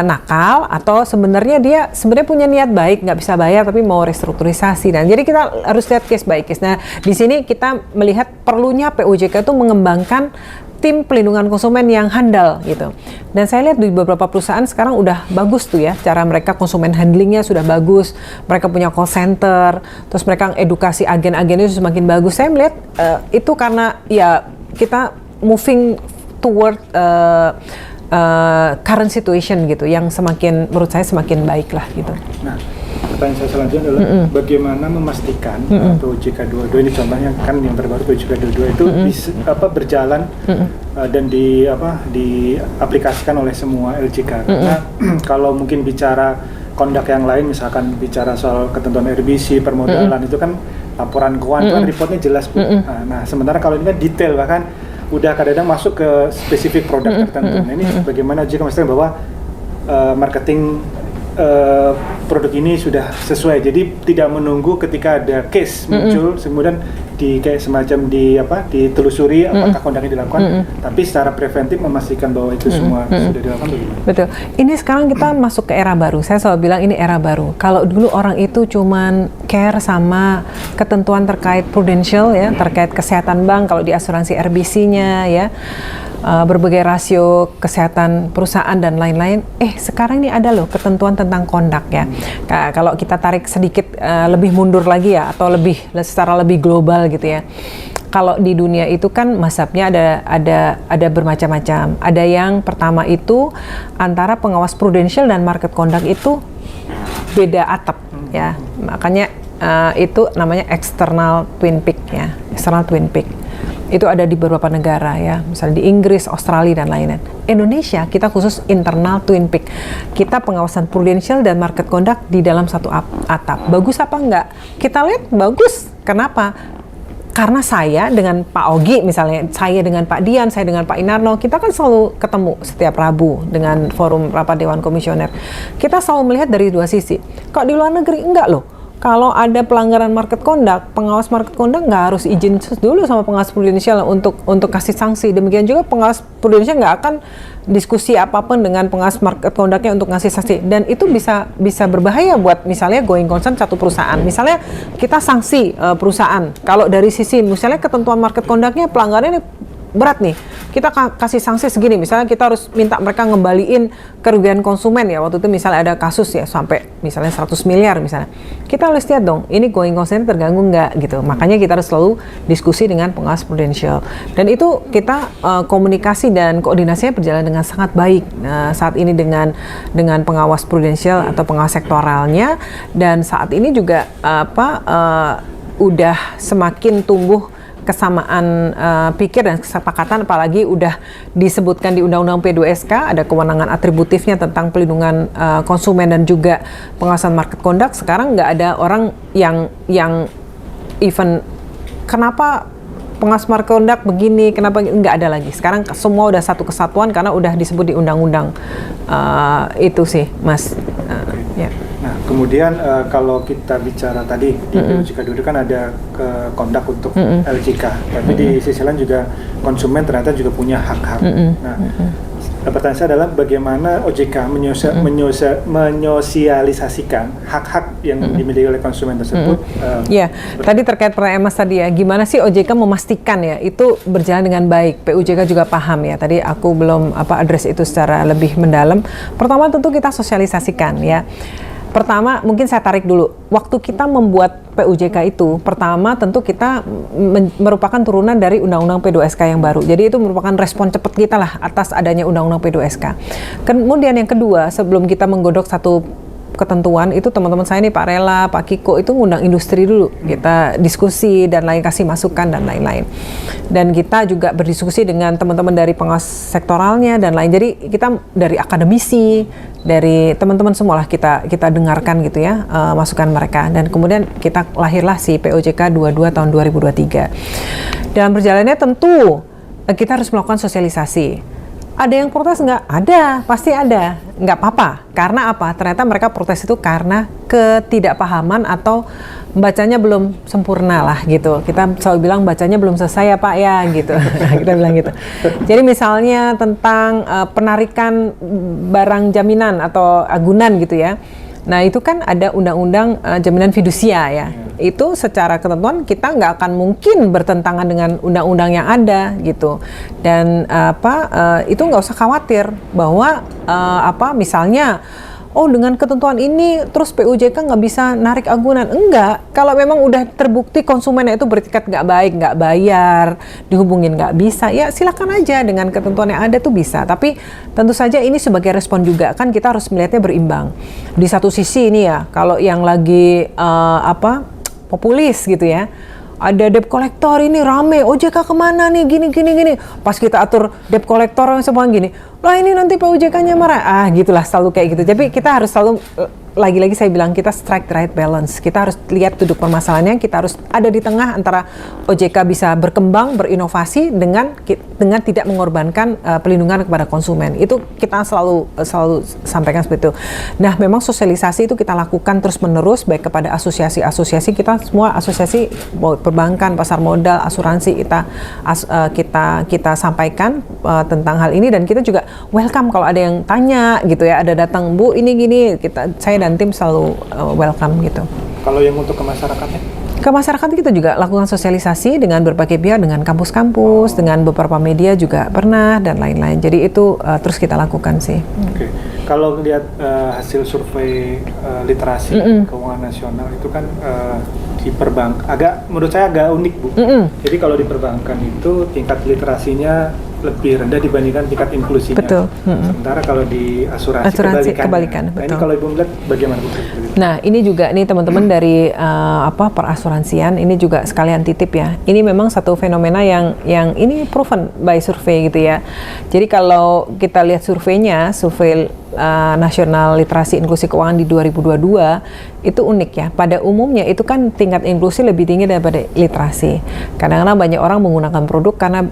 nakal, atau sebenarnya dia punya niat baik, nggak bisa bayar tapi mau restrukturisasi. Dan jadi kita harus lihat case by case. Nah, di sini kita melihat perlunya POJK itu mengembangkan tim pelindungan konsumen yang handal gitu. Dan saya lihat di beberapa perusahaan sekarang udah bagus tuh ya, cara mereka konsumen handlingnya sudah bagus, mereka punya call center, terus mereka edukasi agen-agennya semakin bagus. Saya melihat itu karena ya kita moving toward current situation gitu, yang semakin menurut saya semakin baik lah gitu. Nah, pertanyaan saya selanjutnya adalah bagaimana memastikan POJK 22 ini, contohnya kan yang terbaru POJK 22 itu berjalan dan diaplikasikan oleh semua LJK. Karena kalau mungkin bicara kondak yang lain, misalkan bicara soal ketentuan RBC, permodalan, itu kan laporan keuangan, itu kan reportnya jelas, Bu. Nah, sementara kalau ini kan detail, bahkan udah kadang-kadang masuk ke spesifik produk tertentu. Nah, ini bagaimana jika memastikan bahwa marketing produk ini sudah sesuai, jadi tidak menunggu ketika ada case muncul, kemudian kayak semacam ditelusuri apakah kondak ini dilakukan, tapi secara preventif memastikan bahwa itu semua sudah dilakukan. Bagaimana? Betul. Ini sekarang kita masuk ke era baru. Saya selalu bilang ini era baru. Kalau dulu orang itu cuman care sama ketentuan terkait prudential ya, terkait kesehatan bank, kalau di asuransi RBC-nya ya, berbagai rasio kesehatan perusahaan dan lain-lain. Sekarang ini ada loh ketentuan tentang kondak ya. Kalau kita tarik sedikit lebih mundur lagi ya, atau secara lebih global gitu ya. Kalau di dunia itu kan mazhabnya ada bermacam-macam. Ada yang pertama itu antara pengawas prudensial dan market conduct itu beda atap ya. Makanya itu namanya external twin peak ya, external twin peak. Itu ada di beberapa negara ya, misalnya di Inggris, Australia dan lain-lain. Indonesia kita khusus internal twin peak. Kita pengawasan prudensial dan market conduct di dalam satu atap. Bagus apa enggak? Kita lihat bagus. Kenapa? Karena saya dengan Pak Ogi misalnya, saya dengan Pak Dian, saya dengan Pak Inarno, kita kan selalu ketemu setiap Rabu dengan forum rapat Dewan Komisioner. Kita selalu melihat dari dua sisi. Kok di luar negeri enggak loh? Kalau ada pelanggaran market conduct, pengawas market conduct nggak harus izin dulu sama pengawas prudensial untuk kasih sanksi. Demikian juga pengawas prudensial nggak akan diskusi apapun dengan pengawas market conduct-nya untuk ngasih sanksi. Dan itu bisa berbahaya buat misalnya going concern satu perusahaan. Misalnya kita sanksi perusahaan. Kalau dari sisi misalnya ketentuan market conduct-nya pelanggarannya berat nih, kita kasih sanksi segini, misalnya kita harus minta mereka ngembaliin kerugian konsumen ya, waktu itu misalnya ada kasus ya sampai misalnya 100 miliar misalnya, kita harus lihat dong ini going concern terganggu nggak gitu. Makanya kita harus selalu diskusi dengan pengawas prudensial, dan itu kita komunikasi dan koordinasinya berjalan dengan sangat baik saat ini dengan pengawas prudensial atau pengawas sektoralnya, dan saat ini juga udah semakin tumbuh kesamaan pikir dan kesepakatan, apalagi udah disebutkan di Undang-Undang P2SK ada kewenangan atributifnya tentang pelindungan konsumen dan juga pengawasan market conduct. Sekarang nggak ada orang yang even kenapa pengawas market conduct begini, kenapa nggak ada lagi. Sekarang semua udah satu kesatuan karena udah disebut di undang-undang itu sih, Mas. Ya. Nah, kemudian kalau kita bicara tadi di LJK dulu kan ada kondak untuk LJK, tapi di sisi lain juga konsumen ternyata juga punya hak-hak. Nah, pertanyaan saya adalah bagaimana OJK menyosialisasikan hak-hak yang dimiliki oleh konsumen tersebut. Ya, tadi terkait pertanyaan Mas tadi ya, gimana sih OJK memastikan ya itu berjalan dengan baik. PUJK juga paham ya, tadi aku belum address itu secara lebih mendalam. Pertama tentu kita sosialisasikan ya. Pertama, mungkin saya tarik dulu. Waktu kita membuat PUJK itu, pertama tentu kita merupakan turunan dari Undang-Undang P2SK yang baru. Jadi itu merupakan respon cepat kita lah atas adanya Undang-Undang P2SK. Kemudian yang kedua, sebelum kita menggodok satu ketentuan itu, teman-teman saya nih Pak Rela, Pak Kiko itu ngundang industri dulu, kita diskusi dan lain, kasih masukan dan lain-lain. Dan kita juga berdiskusi dengan teman-teman dari pengawas sektoralnya dan lain. Jadi kita dari akademisi, dari teman-teman semua lah kita dengarkan gitu ya, masukan mereka. Dan kemudian kita lahirlah si PUJK 22 tahun 2023. Dalam perjalanannya tentu kita harus melakukan sosialisasi. Ada yang protes nggak? Ada, pasti ada. Nggak apa-apa. Karena apa? Ternyata mereka protes itu karena ketidakpahaman atau bacanya belum sempurna lah gitu. Kita selalu bilang bacanya belum selesai ya Pak ya gitu. Kita bilang gitu. Jadi misalnya tentang penarikan barang jaminan atau agunan gitu ya. Nah itu kan ada undang-undang jaminan fidusia ya. Itu secara ketentuan kita nggak akan mungkin bertentangan dengan undang-undang yang ada gitu. Dan itu nggak usah khawatir bahwa misalnya dengan ketentuan ini terus PUJK nggak bisa narik agunan. Enggak, kalau memang udah terbukti konsumennya itu bertikat nggak baik, nggak bayar, dihubungin nggak bisa, ya silakan aja dengan ketentuan yang ada tuh bisa. Tapi tentu saja ini sebagai respon juga, kan kita harus melihatnya berimbang. Di satu sisi ini ya, kalau yang lagi populis gitu ya, ada debt collector ini rame, OJK kemana nih, gini. Pas kita atur debt collector semua gini, lah ini nanti PUJK-nya marah, gitulah selalu kayak gitu. Jadi kita harus selalu lagi-lagi saya bilang kita strike the right balance. Kita harus lihat duduk permasalahannya, kita harus ada di tengah antara OJK bisa berkembang, berinovasi dengan tidak mengorbankan pelindungan kepada konsumen. Itu kita selalu sampaikan seperti itu. Nah, memang sosialisasi itu kita lakukan terus-menerus baik kepada asosiasi-asosiasi kita semua, asosiasi perbankan, pasar modal, asuransi, kita sampaikan tentang hal ini, dan kita juga welcome kalau ada yang tanya gitu ya, ada datang, Bu ini gini, saya dan tim selalu welcome gitu. Kalau yang untuk ke masyarakatnya? Ke masyarakat kita juga lakukan sosialisasi dengan berbagai pihak, dengan kampus-kampus, dengan beberapa media juga pernah, dan lain-lain. Jadi itu terus kita lakukan sih. Oke. Kalau lihat hasil survei literasi keuangan nasional itu kan di perbankan menurut saya agak unik, Bu. Jadi kalau di perbankan itu tingkat literasinya lebih rendah dibandingkan tingkat inklusinya. Betul. Sementara kalau di asuransi kebalikan. Nah, ini kalau Ibu melihat bagaimana, Bu? Nah, ini juga nih teman-teman dari perasuransian, ini juga sekalian titip ya. Ini memang satu fenomena yang ini proven by survei gitu ya. Jadi kalau kita lihat surveinya, survei nasional literasi inklusi keuangan di 2022 itu unik ya. Pada umumnya itu kan tingkat inklusi lebih tinggi daripada literasi. Kadang-kadang banyak orang menggunakan produk karena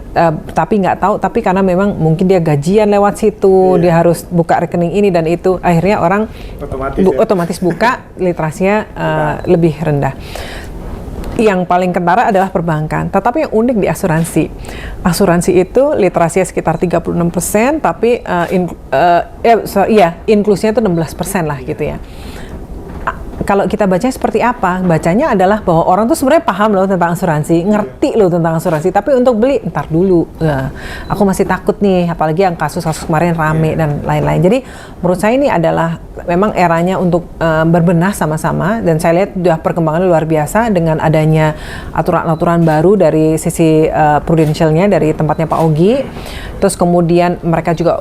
tapi nggak tahu, tapi karena memang mungkin dia gajian lewat situ, dia harus buka rekening ini dan itu, akhirnya orang otomatis buka, literasinya lebih rendah. Yang paling kentara adalah perbankan, tetapi yang unik di asuransi. Asuransi itu literasinya sekitar 36%, tapi inklusinya itu 16% lah gitu ya. Kalau kita baca seperti apa? Bacanya adalah bahwa orang tuh sebenarnya paham loh tentang asuransi, ngerti loh tentang asuransi, tapi untuk beli ntar dulu. Aku masih takut nih, apalagi yang kasus-kasus kemarin rame dan lain-lain. Jadi menurut saya ini adalah memang eranya untuk berbenah sama-sama, dan saya lihat sudah perkembangan luar biasa dengan adanya aturan-aturan baru dari sisi prudentialnya dari tempatnya Pak Ogi. Terus kemudian mereka juga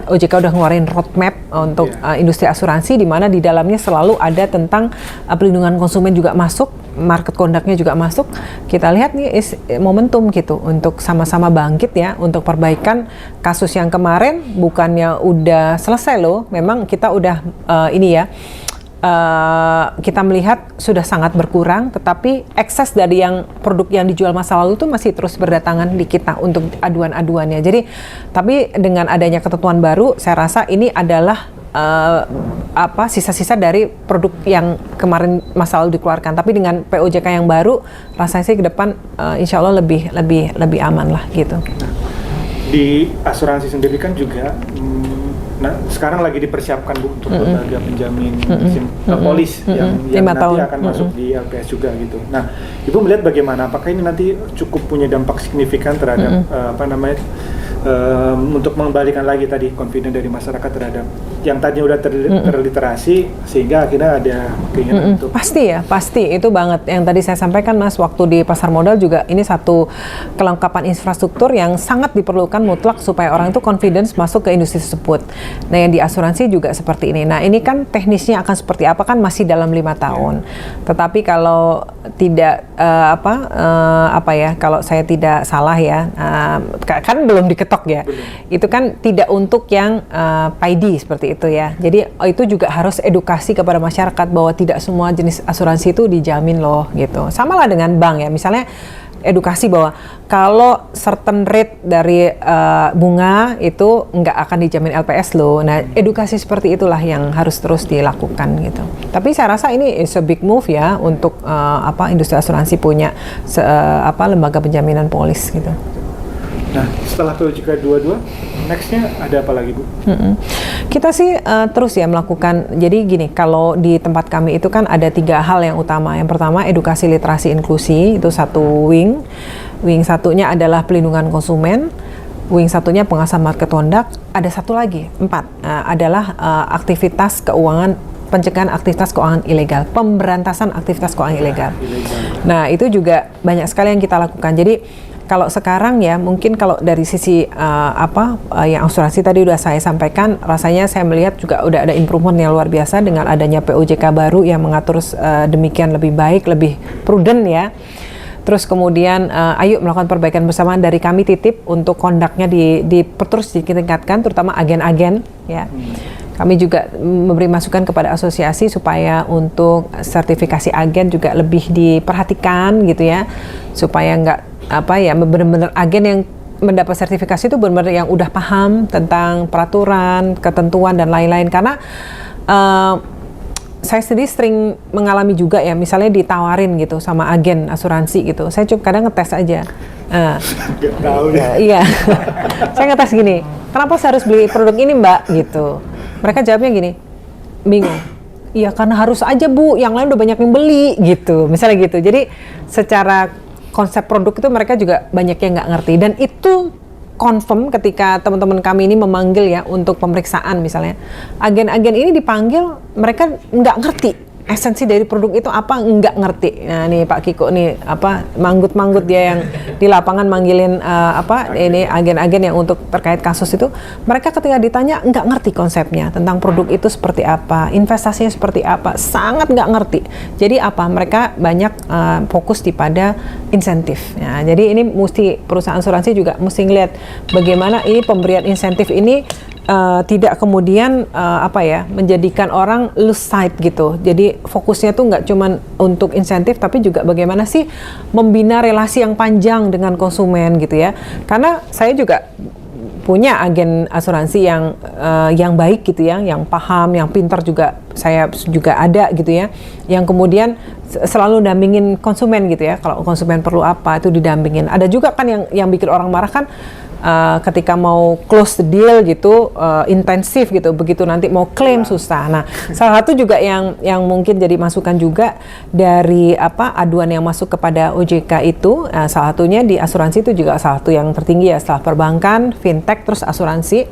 OJK udah ngeluarin roadmap untuk industri asuransi, di mana di dalamnya selalu ada tentang pelindungan konsumen juga masuk, market conduct-nya juga masuk. Kita lihat nih momentum gitu untuk sama-sama bangkit ya, untuk perbaikan kasus yang kemarin bukannya udah selesai loh, memang kita udah kita melihat sudah sangat berkurang, tetapi ekses dari yang produk yang dijual masa lalu itu masih terus berdatangan di kita untuk aduan-aduannya. Jadi, tapi dengan adanya ketentuan baru, saya rasa ini adalah sisa-sisa dari produk yang kemarin masa lalu dikeluarkan. Tapi dengan POJK yang baru, rasanya sih ke depan insya Allah lebih aman lah gitu. Di asuransi sendiri kan juga sekarang lagi dipersiapkan, Bu, untuk lembaga penjamin polis yang nanti akan masuk di LPS juga gitu. Nah, Ibu melihat bagaimana? Apakah ini nanti cukup punya dampak signifikan terhadap untuk mengembalikan lagi tadi confidence dari masyarakat terhadap yang tadinya udah terliterasi, sehingga akhirnya ada keinginan untuk pasti itu banget yang tadi saya sampaikan, Mas, waktu di pasar modal juga ini satu kelengkapan infrastruktur yang sangat diperlukan mutlak supaya orang itu confidence masuk ke industri tersebut. Nah, yang di asuransi juga seperti ini. Nah, ini kan teknisnya akan seperti apa kan masih dalam 5 tahun. Tetapi kalau tidak kalau saya tidak salah ya, kan belum diketok ya. Itu kan tidak untuk yang paidi seperti itu ya. Jadi itu juga harus edukasi kepada masyarakat bahwa tidak semua jenis asuransi itu dijamin loh gitu. Sama lah dengan bank ya. Misalnya edukasi bahwa kalau certain rate dari bunga itu nggak akan dijamin LPS loh. Nah, edukasi seperti itulah yang harus terus dilakukan gitu. Tapi saya rasa ini is a big move ya untuk industri asuransi punya lembaga penjaminan polis gitu. Nah, setelah POJK 22, next-nya ada apa lagi, Bu? Kita sih terus ya melakukan, jadi gini, kalau di tempat kami itu kan ada 3 hal yang utama. Yang pertama, edukasi literasi inklusi, itu satu wing. Wing satunya adalah pelindungan konsumen. Wing satunya pengawasan market conduct. Ada satu lagi, 4, adalah aktivitas keuangan, pencegahan aktivitas keuangan ilegal, pemberantasan aktivitas keuangan ilegal. Nah, itu juga banyak sekali yang kita lakukan. Jadi, kalau sekarang ya mungkin kalau dari sisi yang asuransi tadi udah saya sampaikan, rasanya saya melihat juga udah ada improvement yang luar biasa dengan adanya POJK baru yang mengatur demikian lebih baik, lebih prudent ya. Terus kemudian ayo melakukan perbaikan bersama dari kami titip untuk konduknya terus ditingkatkan, terutama agen-agen ya. Kami juga memberi masukan kepada asosiasi supaya untuk sertifikasi agen juga lebih diperhatikan gitu ya, supaya nggak benar-benar agen yang mendapat sertifikasi itu benar-benar yang udah paham tentang peraturan, ketentuan dan lain-lain. Karena saya sendiri sering mengalami juga ya, misalnya ditawarin gitu sama agen asuransi gitu, saya cuma kadang ngetes aja. Nggak tahu ya. Iya, saya ngetes gini, kenapa saya harus beli produk ini mbak gitu. Mereka jawabnya gini, bingung. Iya karena harus aja bu, yang lain udah banyak yang beli gitu, misalnya gitu. Jadi secara konsep produk itu mereka juga banyak yang nggak ngerti, dan itu confirm ketika teman-teman kami ini memanggil ya untuk pemeriksaan misalnya. Agen-agen ini dipanggil, mereka nggak ngerti esensi dari produk itu apa, nggak ngerti. Nah nih Pak Kiko nih manggut-manggut dia yang di lapangan manggilin ini agen-agen yang untuk terkait kasus itu, mereka ketika ditanya nggak ngerti konsepnya tentang produk itu seperti apa, investasinya seperti apa, sangat nggak ngerti. Jadi apa, mereka banyak fokus di pada insentif. Nah, jadi ini mesti perusahaan asuransi juga mesti ngeliat bagaimana ini pemberian insentif ini tidak kemudian menjadikan orang lose sight gitu. Jadi fokusnya tuh nggak cuman untuk insentif, tapi juga bagaimana sih membina relasi yang panjang dengan konsumen gitu ya. Karena saya juga punya agen asuransi yang baik gitu ya, yang paham, yang pintar juga. Saya juga ada gitu ya, yang kemudian selalu dampingin konsumen gitu ya. Kalau konsumen perlu apa itu didampingin. Ada juga kan yang bikin orang marah kan, ketika mau close the deal gitu intensif gitu, begitu nanti mau klaim susah. Nah, salah satu juga yang mungkin jadi masukan juga dari aduan yang masuk kepada OJK itu, salah satunya di asuransi itu juga salah satu yang tertinggi ya, setelah perbankan, fintech, terus asuransi.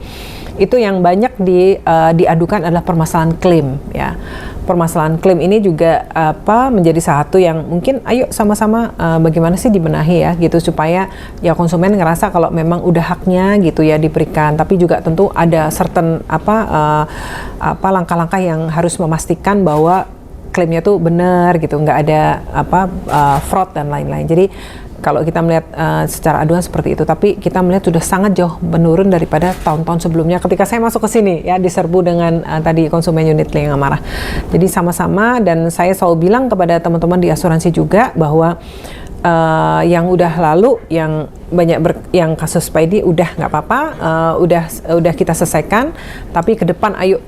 Itu yang banyak diadukan adalah permasalahan klaim ya. Permasalahan klaim ini juga menjadi salah satu yang mungkin ayo sama-sama bagaimana sih dibenahi ya gitu, supaya ya konsumen ngerasa kalau memang udah haknya gitu ya diberikan, tapi juga tentu ada certain langkah-langkah yang harus memastikan bahwa klaimnya tuh benar gitu, nggak ada fraud dan lain-lain. Jadi kalau kita melihat secara aduan seperti itu, tapi kita melihat sudah sangat jauh menurun daripada tahun-tahun sebelumnya ketika saya masuk ke sini ya, diserbu dengan tadi konsumen unit link yang marah. Jadi sama-sama, dan saya selalu bilang kepada teman-teman di asuransi juga bahwa yang udah lalu, yang banyak yang kasus Spidey udah nggak apa-apa, udah kita selesaikan, tapi ke depan ayo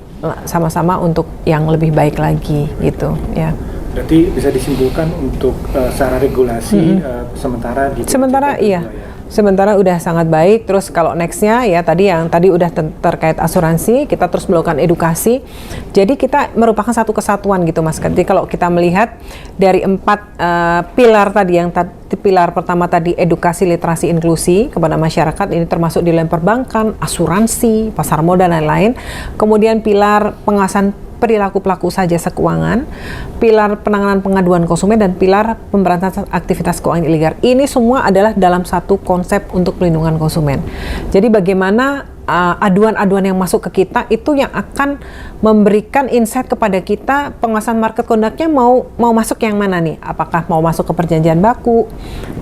sama-sama untuk yang lebih baik lagi gitu ya. Berarti bisa disimpulkan untuk secara regulasi sementara iya. Sementara udah sangat baik. Terus kalau nextnya ya tadi udah terkait asuransi, kita terus melakukan edukasi. Jadi kita merupakan satu kesatuan gitu Mas. Jadi kalau kita melihat dari 4 pilar tadi, pilar pertama tadi edukasi, literasi, inklusi kepada masyarakat, ini termasuk di dalam perbankan, asuransi, pasar modal dan lain-lain. Kemudian pilar pengawasan perilaku pelaku usaha jasa keuangan, pilar penanganan pengaduan konsumen, dan pilar pemberantasan aktivitas keuangan ilegal. Ini semua adalah dalam satu konsep untuk pelindungan konsumen. Jadi bagaimana aduan-aduan yang masuk ke kita itu yang akan memberikan insight kepada kita, pengawasan market conduct-nya mau masuk yang mana nih? Apakah mau masuk ke perjanjian baku?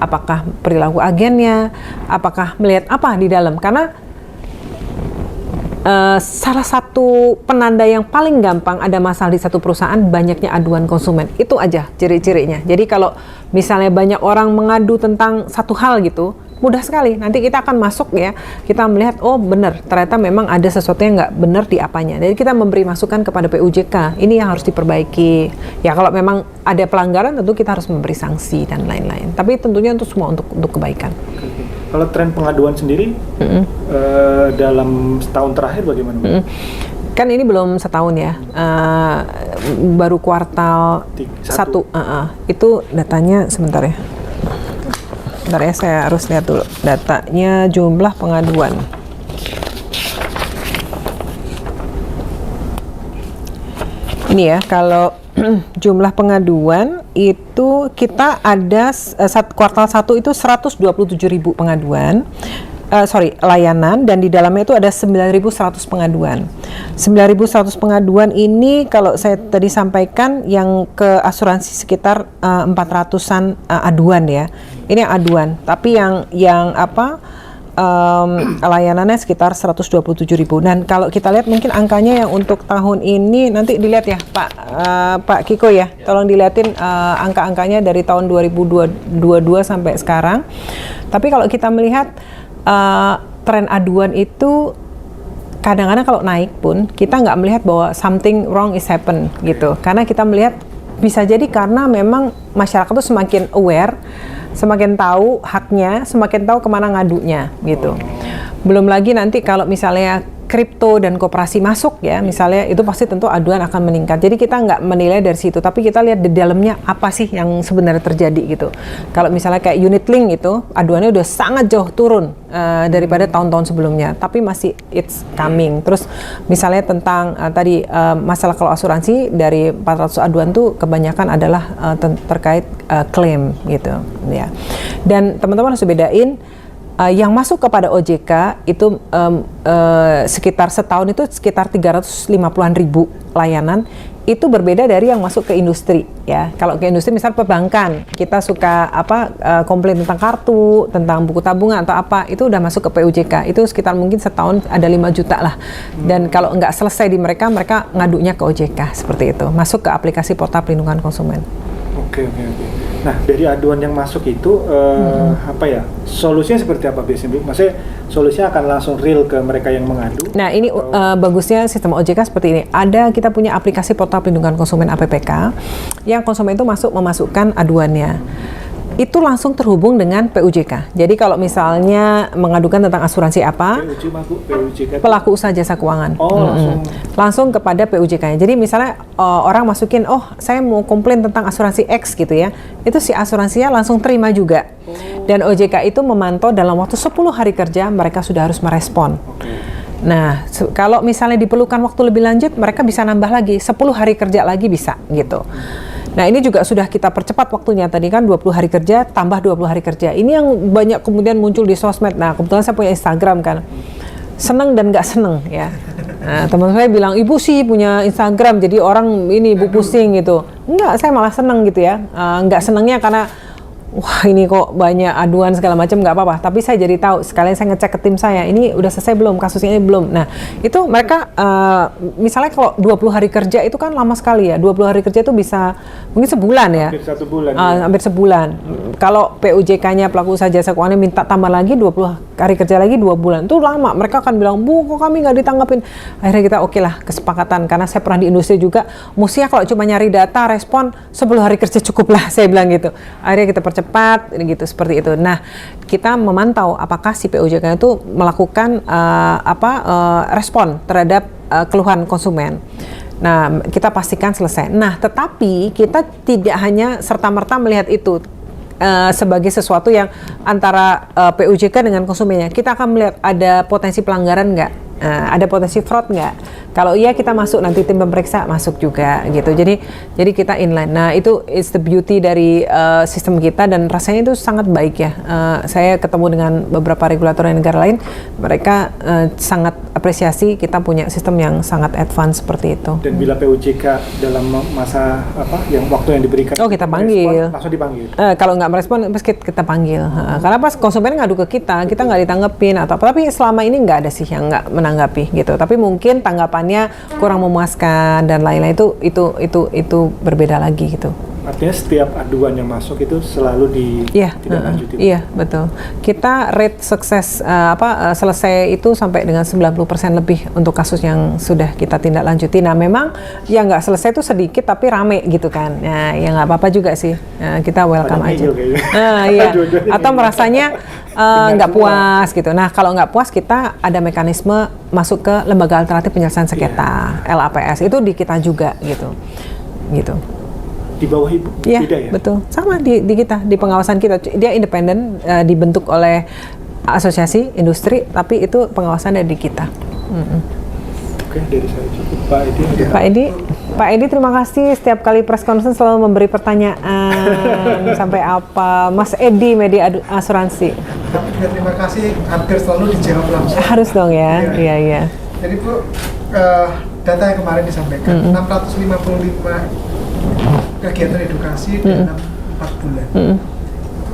Apakah perilaku agennya? Apakah melihat apa di dalam? Karena salah satu penanda yang paling gampang ada masalah di satu perusahaan, banyaknya aduan konsumen. Itu aja ciri-cirinya. Jadi kalau misalnya banyak orang mengadu tentang satu hal gitu, mudah sekali. Nanti kita akan masuk ya, kita melihat oh benar, ternyata memang ada sesuatu yang nggak benar di apanya. Jadi kita memberi masukan kepada PUJK, ini yang harus diperbaiki. Ya kalau memang ada pelanggaran tentu kita harus memberi sanksi dan lain-lain. Tapi tentunya untuk semua untuk kebaikan. Kalau tren pengaduan sendiri dalam setahun terakhir bagaimana? Kan ini belum setahun ya, baru kuartal 1. Itu datanya sebentar ya. Bentar ya, saya harus lihat dulu datanya jumlah pengaduan. Ini ya, kalau jumlah pengaduan itu kita ada kuartal 1 itu 127.000 pengaduan. Layanan, dan di dalamnya itu ada 9.100 pengaduan. 9.100 pengaduan ini kalau saya tadi sampaikan yang ke asuransi sekitar 400-an aduan ya. Ini yang aduan. Tapi yang layanannya sekitar 127.000. Dan kalau kita lihat mungkin angkanya yang untuk tahun ini nanti dilihat ya Pak Kiko ya, tolong dilihatin angka-angkanya dari tahun 2022 sampai sekarang. Tapi kalau kita melihat tren aduan itu kadang-kadang kalau naik pun kita nggak melihat bahwa something wrong is happen gitu, karena kita melihat bisa jadi karena memang masyarakat tuh semakin aware, semakin tahu haknya, semakin tahu kemana ngadunya gitu. Belum lagi nanti kalau misalnya kripto dan koperasi masuk ya, misalnya itu pasti tentu aduan akan meningkat. Jadi kita nggak menilai dari situ, tapi kita lihat di dalamnya apa sih yang sebenarnya terjadi gitu. Kalau misalnya kayak unit link itu, aduannya udah sangat jauh turun daripada tahun-tahun sebelumnya, tapi masih it's coming. Terus misalnya tentang tadi masalah kalau asuransi dari 400 aduan tuh kebanyakan adalah terkait klaim gitu ya. Dan teman-teman harus bedain. Yang masuk kepada OJK itu sekitar setahun itu sekitar 350-an ribu layanan, itu berbeda dari yang masuk ke industri ya. Kalau ke industri misal perbankan, kita suka komplain tentang kartu, tentang buku tabungan atau apa, itu udah masuk ke PUJK, itu sekitar mungkin setahun ada 5 juta lah. Dan kalau nggak selesai di mereka ngadunya ke OJK seperti itu, masuk ke aplikasi portal pelindungan konsumen. Oke. Nah, dari aduan yang masuk itu solusinya seperti apa biasanya? Maksudnya solusinya akan langsung real ke mereka yang mengadu? Nah, ini bagusnya sistem OJK seperti ini. Kita punya aplikasi portal pelindungan konsumen APPK yang konsumen itu memasukkan aduannya. Itu langsung terhubung dengan PUJK. Jadi kalau misalnya mengadukan tentang asuransi apa, PUJK pelaku usaha jasa keuangan, langsung kepada PUJK-nya. Jadi misalnya orang masukin, saya mau komplain tentang asuransi X gitu ya, itu si asuransinya langsung terima juga. Dan OJK itu memantau dalam waktu 10 hari kerja mereka sudah harus merespon. Nah, kalau misalnya diperlukan waktu lebih lanjut, mereka bisa nambah lagi, 10 hari kerja lagi bisa gitu. Nah, ini juga sudah kita percepat waktunya. Tadi kan 20 hari kerja, tambah 20 hari kerja. Ini yang banyak kemudian muncul di sosmed. Nah, kebetulan saya punya Instagram kan. Seneng dan nggak seneng ya. Nah, teman saya bilang, ibu sih punya Instagram, jadi orang ini ibu pusing gitu. Enggak, saya malah seneng gitu ya. Nggak senengnya karena wah ini kok banyak aduan segala macam, nggak apa-apa. Tapi saya jadi tahu, sekalian saya ngecek ke tim saya, ini udah selesai belum, kasusnya ini belum. Nah, itu mereka, misalnya kalau 20 hari kerja itu kan lama sekali ya. 20 hari kerja itu bisa mungkin sebulan ya. Hampir 1 bulan. Hampir sebulan. Kalau PUJK-nya pelaku usaha jasa keuangan minta tambah lagi 20 hari kerja lagi 2 bulan. Itu lama. Mereka akan bilang, Bu, kok kami nggak ditanggapin? Akhirnya kita oke lah, kesepakatan. Karena saya pernah di industri juga, mestinya kalau cuma nyari data, respon 10 hari kerja cukup lah, saya bilang gitu. Akhirnya kita percepat gitu, seperti itu. Nah, kita memantau apakah si PUJK itu melakukan respon terhadap keluhan konsumen. Nah, kita pastikan selesai. Nah, tetapi kita tidak hanya serta-merta melihat itu sebagai sesuatu yang antara PUJK dengan konsumennya. Kita akan melihat ada potensi pelanggaran nggak, ada potensi fraud nggak. Kalau iya kita masuk, nanti tim pemeriksa masuk juga gitu. Jadi kita inline. Nah, itu is the beauty dari sistem kita dan rasanya itu sangat baik ya. Saya ketemu dengan beberapa regulator di negara lain, mereka sangat apresiasi kita punya sistem yang sangat advance seperti itu. Dan bila PUJK dalam masa yang waktu yang diberikan, kita panggil, langsung dipanggil. Kalau nggak merespon, kita panggil. Karena pas konsumen ngadu ke kita nggak ditanggepin atau apa. Tapi selama ini nggak ada sih yang nggak menanggapi gitu. Tapi mungkin tanggapannya kurang memuaskan dan lain-lain, itu berbeda lagi gitu. Artinya setiap aduan yang masuk itu selalu ditindaklanjuti. Iya, betul. Kita rate sukses selesai itu sampai dengan 90% lebih untuk kasus yang sudah kita tindak lanjuti. Nah, memang yang nggak selesai itu sedikit tapi rame gitu kan. Nah, ya nggak apa-apa juga sih. Kita welcome aja. Iya. Atau merasanya nggak puas gitu. Nah, kalau nggak puas kita ada mekanisme masuk ke lembaga alternatif penyelesaian sengketa, LAPS. Itu di kita juga gitu. Di bawah ibu? Iya, beda ya? Betul. Sama di kita, di pengawasan kita. Dia independen, dibentuk oleh asosiasi industri, tapi itu pengawasan dari kita. Oke, dari saya cukup. Pak Edi, terima kasih. Setiap kali press conference selalu memberi pertanyaan sampai apa. Mas Edi, Media Asuransi. Tapi terima kasih, hampir selalu dijawab langsung. Harus dong ya, iya. Jadi Bu, data yang kemarin disampaikan, 655 kegiatan edukasi dalam 4 bulan.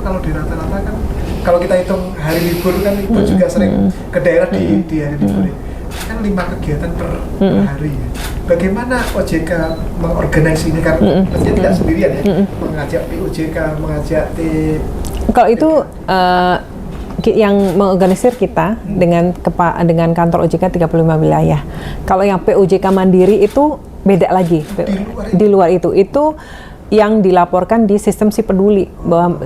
kalau di rata-rata kan kalau kita hitung hari libur kan itu juga sering ke daerah di hari libur kan 5 kegiatan per hari ya. Bagaimana OJK mengorganisasi ini karena mestinya tidak sendirian ya, mengajak PUJK, mengajak Kalau itu yang mengorganisir kita dengan kantor OJK 35 wilayah. Kalau yang PUJK mandiri itu beda lagi. Di luar itu yang dilaporkan di sistem Si Peduli bahwa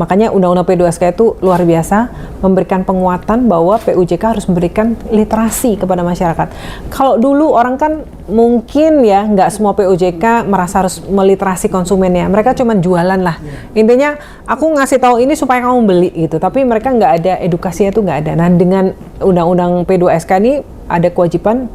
makanya undang-undang P2SK itu luar biasa memberikan penguatan bahwa PUJK harus memberikan literasi kepada masyarakat. Kalau dulu orang kan mungkin ya nggak semua PUJK merasa harus meliterasi konsumennya, mereka cuma jualan lah. Intinya aku ngasih tahu ini supaya kamu beli gitu, tapi mereka nggak ada edukasinya tuh nggak ada. Nah dengan undang-undang P2SK ini ada kewajiban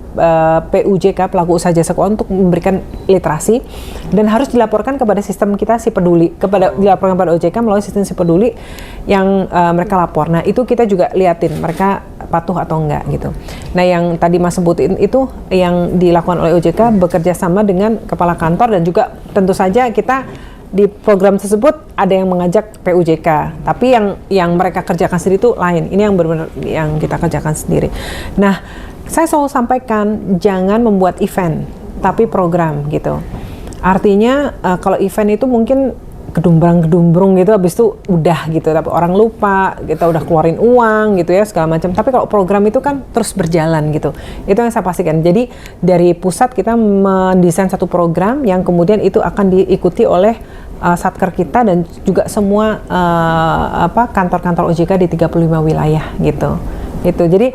PUJK pelaku usaha jasa keuangan untuk memberikan literasi dan harus dilaporkan kepada sistem kita Si Peduli, dilaporkan kepada OJK melalui sistem Si Peduli yang mereka lapor. Nah itu kita juga liatin mereka patuh atau enggak gitu. Nah yang tadi Mas sebutin itu yang dilakukan oleh OJK bekerja sama dengan kepala kantor dan juga tentu saja kita di program tersebut ada yang mengajak PUJK, tapi yang mereka kerjakan sendiri itu lain. Ini yang benar-benar yang kita kerjakan sendiri. Nah, saya selalu sampaikan jangan membuat event, tapi program gitu. Artinya kalau event itu mungkin gedumbrang-gedumbrung gitu, habis itu udah gitu, tapi orang lupa, kita udah keluarin uang gitu ya segala macam. Tapi kalau program itu kan terus berjalan gitu. Itu yang saya pastikan. Jadi dari pusat kita mendesain satu program yang kemudian itu akan diikuti oleh satker kita dan juga semua kantor-kantor OJK di 35 wilayah gitu. Itu. Jadi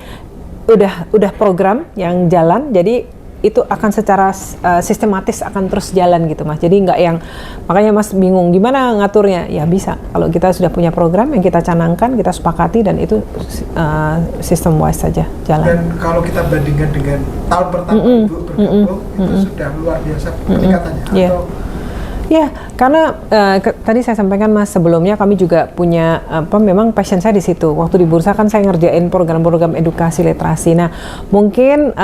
udah program yang jalan. Jadi itu akan secara sistematis akan terus jalan gitu Mas. Jadi nggak yang makanya Mas bingung gimana ngaturnya. Ya bisa kalau kita sudah punya program yang kita canangkan, kita sepakati dan itu sistem wise saja jalan. Dan kalau kita bandingkan dengan tahun pertama Ibu bergabung itu sudah luar biasa peningkatannya atau ya, karena tadi saya sampaikan Mas sebelumnya kami juga punya memang passion saya di situ. Waktu di bursa kan saya ngerjain program-program edukasi literasi. Nah, mungkin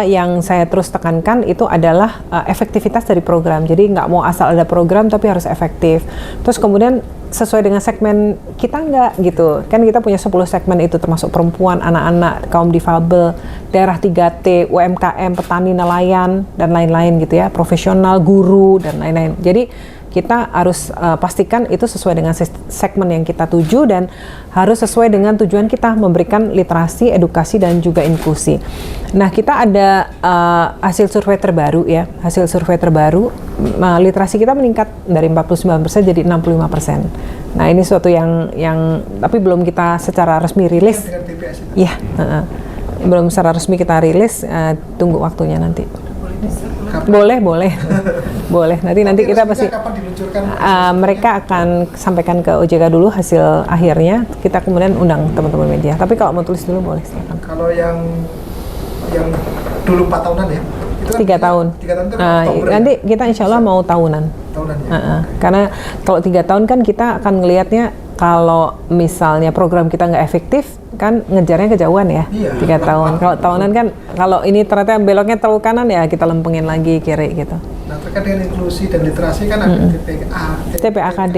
yang saya terus tekankan itu adalah efektivitas dari program. Jadi nggak mau asal ada program tapi harus efektif. Terus kemudian sesuai dengan segmen kita nggak gitu. Kan kita punya 10 segmen itu termasuk perempuan, anak-anak, kaum difabel, daerah 3T, UMKM, petani, nelayan, dan lain-lain gitu ya, profesional, guru, dan lain-lain. Jadi kita harus pastikan itu sesuai dengan segmen yang kita tuju dan harus sesuai dengan tujuan kita memberikan literasi, edukasi, dan juga inklusi. Nah, kita ada hasil survei terbaru ya, literasi kita meningkat dari 49% jadi 65%. Nah, ini suatu yang tapi belum kita secara resmi rilis. Iya, belum secara resmi kita rilis, tunggu waktunya nanti. Boleh. Nanti kita pasti mereka akan sampaikan ke OJK dulu hasil akhirnya. Kita kemudian undang teman-teman media. Tapi kalau mau tulis dulu boleh. Silakan. Kalau yang dulu 4 tahunan ya? Itu 3 tahun. 3 tahun kan Oktober, nanti kita insya Allah mau tahunan. Ya. Karena kalau 3 tahun kan kita akan ngelihatnya kalau misalnya program kita nggak efektif kan ngejarnya kejauhan ya. 3 tahun. Kalau tahunan kan kalau ini ternyata beloknya terlalu kanan ya kita lempengin lagi kiri gitu. Nah, terkait dengan inklusi dan literasi kan ada TPAKD.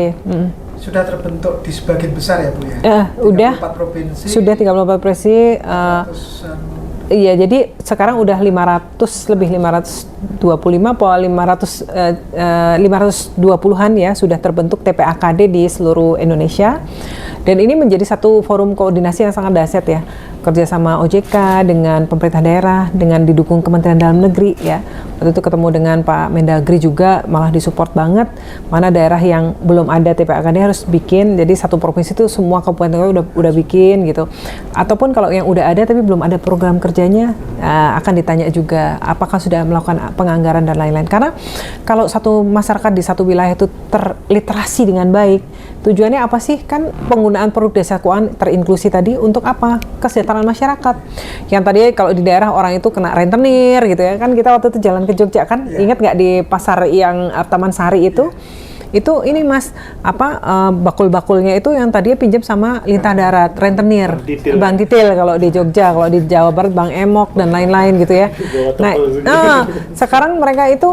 Sudah terbentuk di sebagian besar ya Bu ya? Udah. 34 provinsi. Sudah 34 provinsi. Iya, jadi sekarang udah 525 atau 520-an ya sudah terbentuk TPAKD di seluruh Indonesia. Dan ini menjadi satu forum koordinasi yang sangat dahsyat ya. Kerjasama OJK dengan pemerintah daerah, dengan didukung Kementerian Dalam Negeri ya. Waktu itu ketemu dengan Pak Mendagri juga malah disupport banget. Mana daerah yang belum ada TPAKD harus bikin. Jadi satu provinsi itu semua kabupaten udah bikin gitu. Ataupun kalau yang udah ada tapi belum ada program kerjanya akan ditanya juga apakah sudah melakukan penganggaran dan lain-lain. Karena kalau satu masyarakat di satu wilayah itu terliterasi dengan baik, tujuannya apa sih? Kan penggunaan produk desa keuangan terinklusi tadi untuk apa? Kesejahteraan masyarakat. Yang tadi kalau di daerah orang itu kena rentenir gitu ya. Kan kita waktu itu jalan ke Jogja kan, ingat nggak di pasar yang Taman Sari itu? Itu ini Mas, bakul-bakulnya itu yang tadinya pinjam sama Lintah Darat, rentenir, Bank Detail kalau di Jogja, kalau di Jawa Barat Bank Emok dan lain-lain gitu ya. Nah, sekarang mereka itu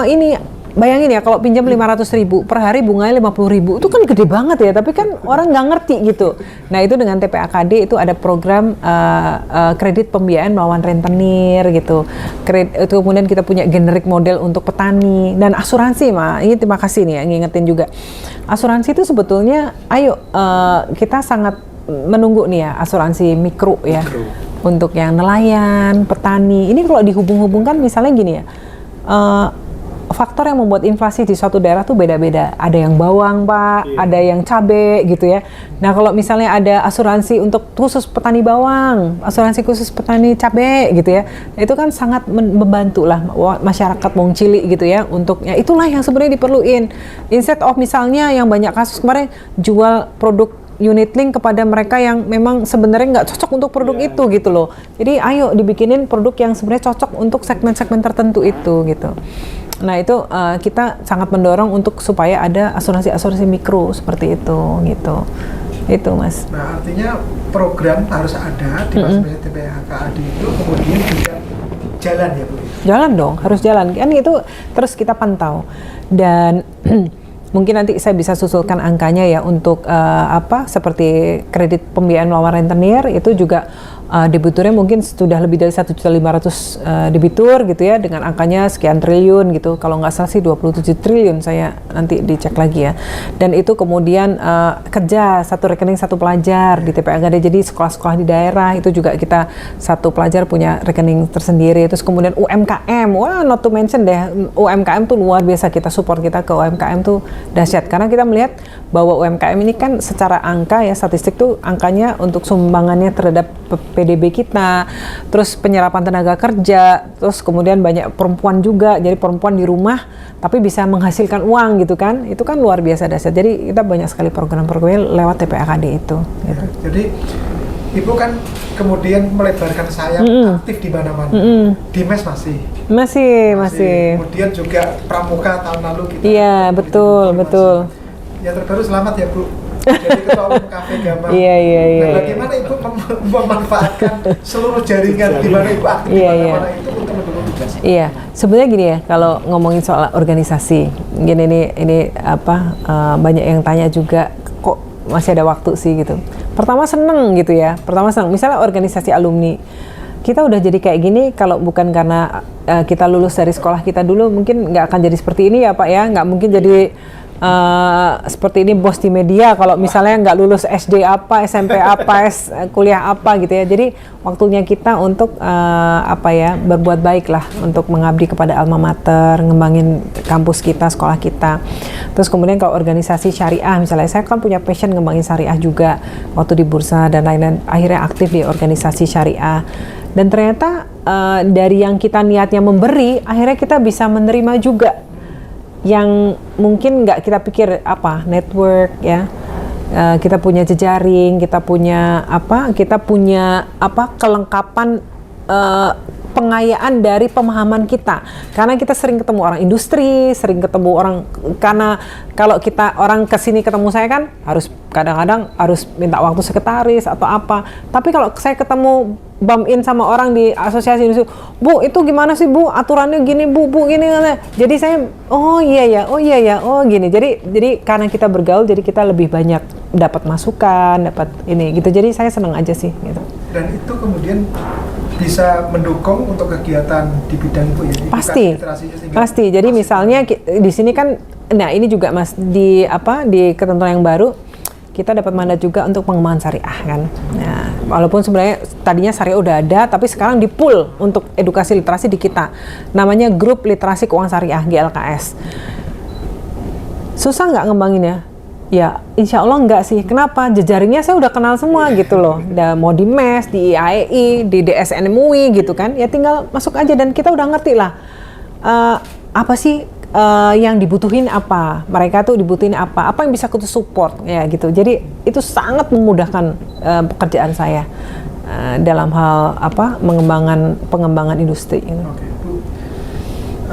ini bayangin ya kalau pinjam 500.000 per hari bunganya 50.000 itu kan gede banget ya, tapi kan orang nggak ngerti gitu. Nah itu dengan TPAKD itu ada program kredit pembiayaan melawan rentenir gitu. Itu kemudian kita punya generik model untuk petani dan asuransi ini terima kasih nih ya ngingetin juga. Asuransi itu sebetulnya ayo kita sangat menunggu nih ya asuransi mikro ya. Untuk yang nelayan, petani, ini kalau dihubung-hubungkan misalnya gini ya, faktor yang membuat inflasi di suatu daerah tuh beda-beda. Ada yang bawang, Pak, ada yang cabai gitu ya. Nah kalau misalnya ada asuransi untuk khusus petani bawang, asuransi khusus petani cabai gitu ya, itu kan sangat membantu lah masyarakat Wong Cili gitu ya. Untuk ya itulah yang sebenarnya diperluin. Instead of misalnya yang banyak kasus kemarin jual produk unit link kepada mereka yang memang sebenarnya nggak cocok untuk produk itu gitu loh. Jadi ayo dibikinin produk yang sebenarnya cocok untuk segmen-segmen tertentu itu gitu. Nah itu kita sangat mendorong untuk supaya ada asuransi mikro seperti itu gitu. Itu Mas. Nah artinya program harus ada di masing-masing TPAKD itu, kemudian juga jalan ya Bu? Jalan dong, harus jalan. Kan itu terus kita pantau dan mungkin nanti saya bisa susulkan angkanya ya untuk seperti kredit pembiayaan melawan rentenir itu juga debiturnya mungkin sudah lebih dari 1.500.000 debitur gitu ya, dengan angkanya sekian triliun gitu. Kalau nggak salah sih 27 triliun, saya nanti dicek lagi ya. Dan itu kemudian kerja satu rekening satu pelajar di TPAKD. Jadi sekolah-sekolah di daerah itu juga kita satu pelajar punya rekening tersendiri. Terus kemudian UMKM, wah not to mention deh, UMKM tuh luar biasa, kita support kita ke UMKM tuh dahsyat. Karena kita melihat bahwa UMKM ini kan secara angka ya, statistik tuh angkanya untuk sumbangannya terhadap PDB kita, terus penyerapan tenaga kerja, terus kemudian banyak perempuan juga, jadi perempuan di rumah tapi bisa menghasilkan uang gitu kan, itu kan luar biasa dahsyat. Jadi kita banyak sekali program-programnya lewat TPAKD itu gitu. Jadi Ibu kan kemudian melebarkan sayap, aktif di mana-mana. Di MES masih. Kemudian juga Pramuka tahun lalu kita. Iya, betul. Ya terbaru selamat ya Bu. Jadi ketua umum Cafe Gama. Iya. Nah, bagaimana Ibu memanfaatkan seluruh jaringan di mana Ibu aktif di mana-mana itu untuk mendukung tugas? Iya, sebenarnya gini ya, kalau ngomongin soal organisasi, gini ini banyak yang tanya juga, kok masih ada waktu sih gitu. Pertama seneng gitu ya, misalnya organisasi alumni. Kita udah jadi kayak gini, kalau bukan karena kita lulus dari sekolah kita dulu, mungkin nggak akan jadi seperti ini ya Pak ya, nggak mungkin jadi seperti ini bos di media kalau misalnya nggak lulus SD apa, SMP apa, kuliah apa gitu ya. Jadi waktunya kita untuk berbuat baik lah, untuk mengabdi kepada alma mater, ngembangin kampus kita, sekolah kita. Terus kemudian kalau organisasi syariah, misalnya saya kan punya passion ngembangin syariah juga waktu di bursa dan lain-lain, akhirnya aktif di organisasi syariah. Dan ternyata dari yang kita niatnya memberi, akhirnya kita bisa menerima juga yang mungkin nggak kita pikir network ya. Kita punya jejaring, kita punya kelengkapan pengayaan dari pemahaman kita, karena kita sering ketemu orang industri, sering ketemu orang, karena kalau kita orang kesini ketemu saya kan kadang-kadang harus minta waktu sekretaris atau apa, tapi kalau saya ketemu bump in sama orang di asosiasi industri, Bu itu gimana sih Bu, aturannya gini Bu gini, jadi saya oh iya gini, jadi karena kita bergaul jadi kita lebih banyak dapat masukan, dapat ini gitu, jadi saya senang aja sih gitu. Dan itu kemudian bisa mendukung untuk kegiatan di bidang itu ya? Pasti. Jadi misalnya di sini kan, nah ini juga Mas di ketentuan yang baru kita dapat mandat juga untuk pengembangan syariah kan. Nah, walaupun sebenarnya tadinya syariah udah ada, tapi sekarang di pool untuk edukasi literasi di kita. Namanya Grup Literasi Keuangan Syariah GLKS. Susah nggak ngembanginnya? Ya, insya Allah enggak sih. Kenapa? Jejaringnya saya udah kenal semua gitu loh. Mau di MES, di IAEI, di DSN MUI gitu kan. Ya tinggal masuk aja dan kita udah ngerti lah. Apa sih yang dibutuhin apa? Mereka tuh dibutuhin apa? Apa yang bisa kita support ya gitu. Jadi itu sangat memudahkan pekerjaan saya dalam hal pengembangan industri. Gitu. Oke, Bu.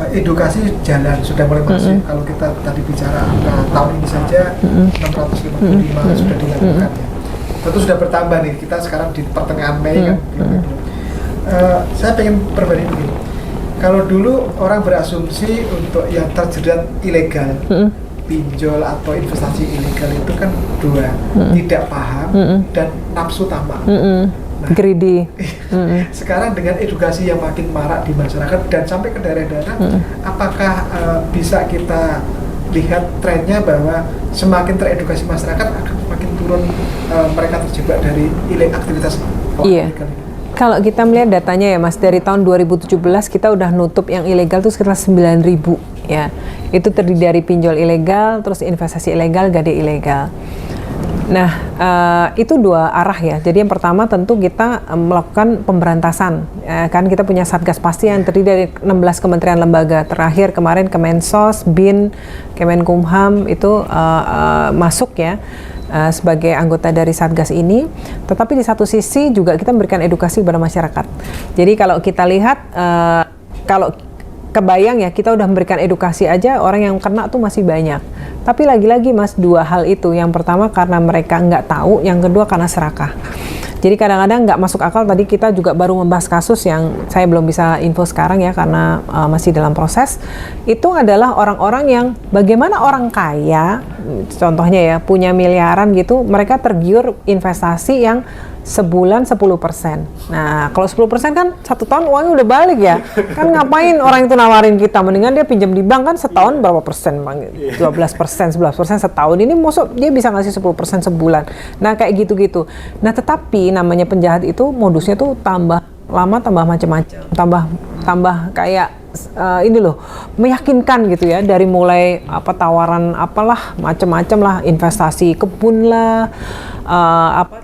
Edukasi jalan sudah mulai masuk. Kalau kita tadi bicara angka tahun ini saja 655 sudah dilakukan ya. Tentu sudah bertambah nih, kita sekarang di pertengahan Mei kan. Saya pengen berbanding begini. Kalau dulu orang berasumsi untuk yang terjerat ilegal, pinjol atau investasi ilegal itu kan dua, tidak paham dan nafsu tamak. Nah, Greedy. sekarang dengan edukasi yang makin marak di masyarakat dan sampai ke daerah-daerah, apakah bisa kita lihat trennya bahwa semakin teredukasi masyarakat akan semakin turun mereka terjebak dari aktivitas keuangan Iya. ilegal ini? Kalau kita melihat datanya ya Mas, dari tahun 2017 kita udah nutup yang ilegal tuh sekitar 9.000 ya. Itu terdiri dari pinjol ilegal, terus investasi ilegal, gade ilegal. Nah, itu dua arah ya. Jadi yang pertama tentu kita melakukan pemberantasan. Kan kita punya Satgas Pasti yang terdiri dari 16 kementerian lembaga. Terakhir kemarin Kemensos, BIN, Kemenkumham itu masuk ya. Sebagai anggota dari Satgas ini, tetapi di satu sisi juga kita memberikan edukasi kepada masyarakat. Jadi kalau kita lihat, kalau kebayang ya kita udah memberikan edukasi aja, orang yang kena tuh masih banyak. Tapi lagi-lagi Mas, dua hal itu. Yang pertama karena mereka nggak tahu, yang kedua karena serakah. Jadi kadang-kadang nggak masuk akal. Tadi kita juga baru membahas kasus yang saya belum bisa info sekarang ya karena masih dalam proses. Itu adalah orang-orang yang bagaimana orang kaya, contohnya ya punya miliaran gitu, mereka tergiur investasi yang sebulan 10%. Nah, kalau 10% kan 1 tahun uangnya udah balik ya. Kan ngapain orang itu nawarin kita? Mendingan dia pinjam di bank kan setahun berapa persen, Bang? 12%, 11% setahun. Ini maksud dia bisa ngasih 10% sebulan. Nah, kayak gitu-gitu. Nah, tetapi namanya penjahat itu modusnya tuh tambah lama, tambah macam-macam. Tambah kayak ini loh, meyakinkan gitu ya, dari mulai tawaran apalah macam-macam lah, investasi kebun lah,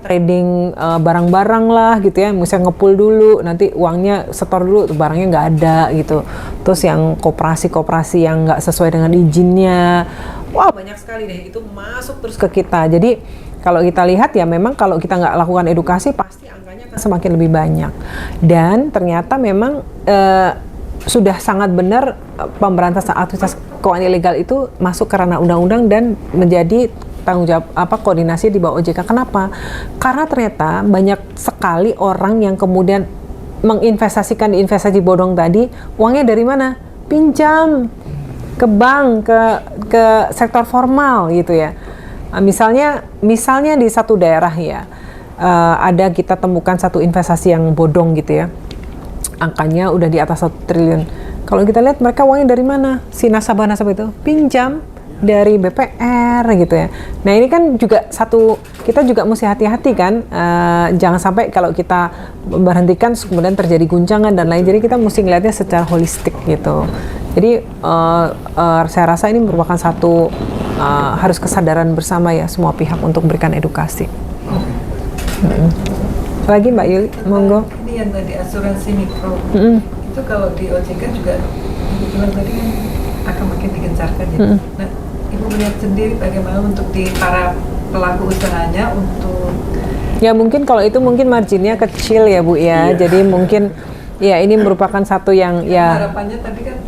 trading barang-barang lah gitu ya, misalnya ngepul dulu, nanti uangnya setor dulu, barangnya nggak ada gitu. Terus yang koperasi yang nggak sesuai dengan izinnya, wah banyak sekali deh itu masuk terus ke kita. Jadi kalau kita lihat ya memang kalau kita nggak lakukan edukasi pasti angkanya akan semakin lebih banyak. Dan ternyata memang sudah sangat benar pemberantasan aktivitas keuangan ilegal itu masuk ke ranah undang-undang dan menjadi tanggung jawab koordinasi di bawah OJK. Kenapa? Karena ternyata banyak sekali orang yang kemudian menginvestasikan di investasi bodong tadi, uangnya dari mana? Pinjam ke bank, ke sektor formal gitu ya. Misalnya di satu daerah ya, ada kita temukan satu investasi yang bodong gitu ya. Angkanya udah di atas 1 triliun. Kalau kita lihat mereka uangnya dari mana? Si nasabah-nasabah itu pinjam dari BPR gitu ya. Nah ini kan juga kita juga mesti hati-hati kan, jangan sampai kalau kita berhentikan kemudian terjadi guncangan dan lain. Jadi kita mesti ngelihatnya secara holistik gitu. Jadi saya rasa ini merupakan satu harus kesadaran bersama ya semua pihak untuk memberikan edukasi. Lagi Mbak Yuli, monggo. Ini yang tadi asuransi mikro, itu kalau di OJK juga Ibu bilang tadi kan akan makin digencarkan ya. Nah, Ibu melihat sendiri bagaimana untuk di para pelaku usahanya untuk ya mungkin kalau itu mungkin marginnya kecil ya Bu ya. Jadi mungkin ya ini merupakan satu yang ya harapannya tadi kan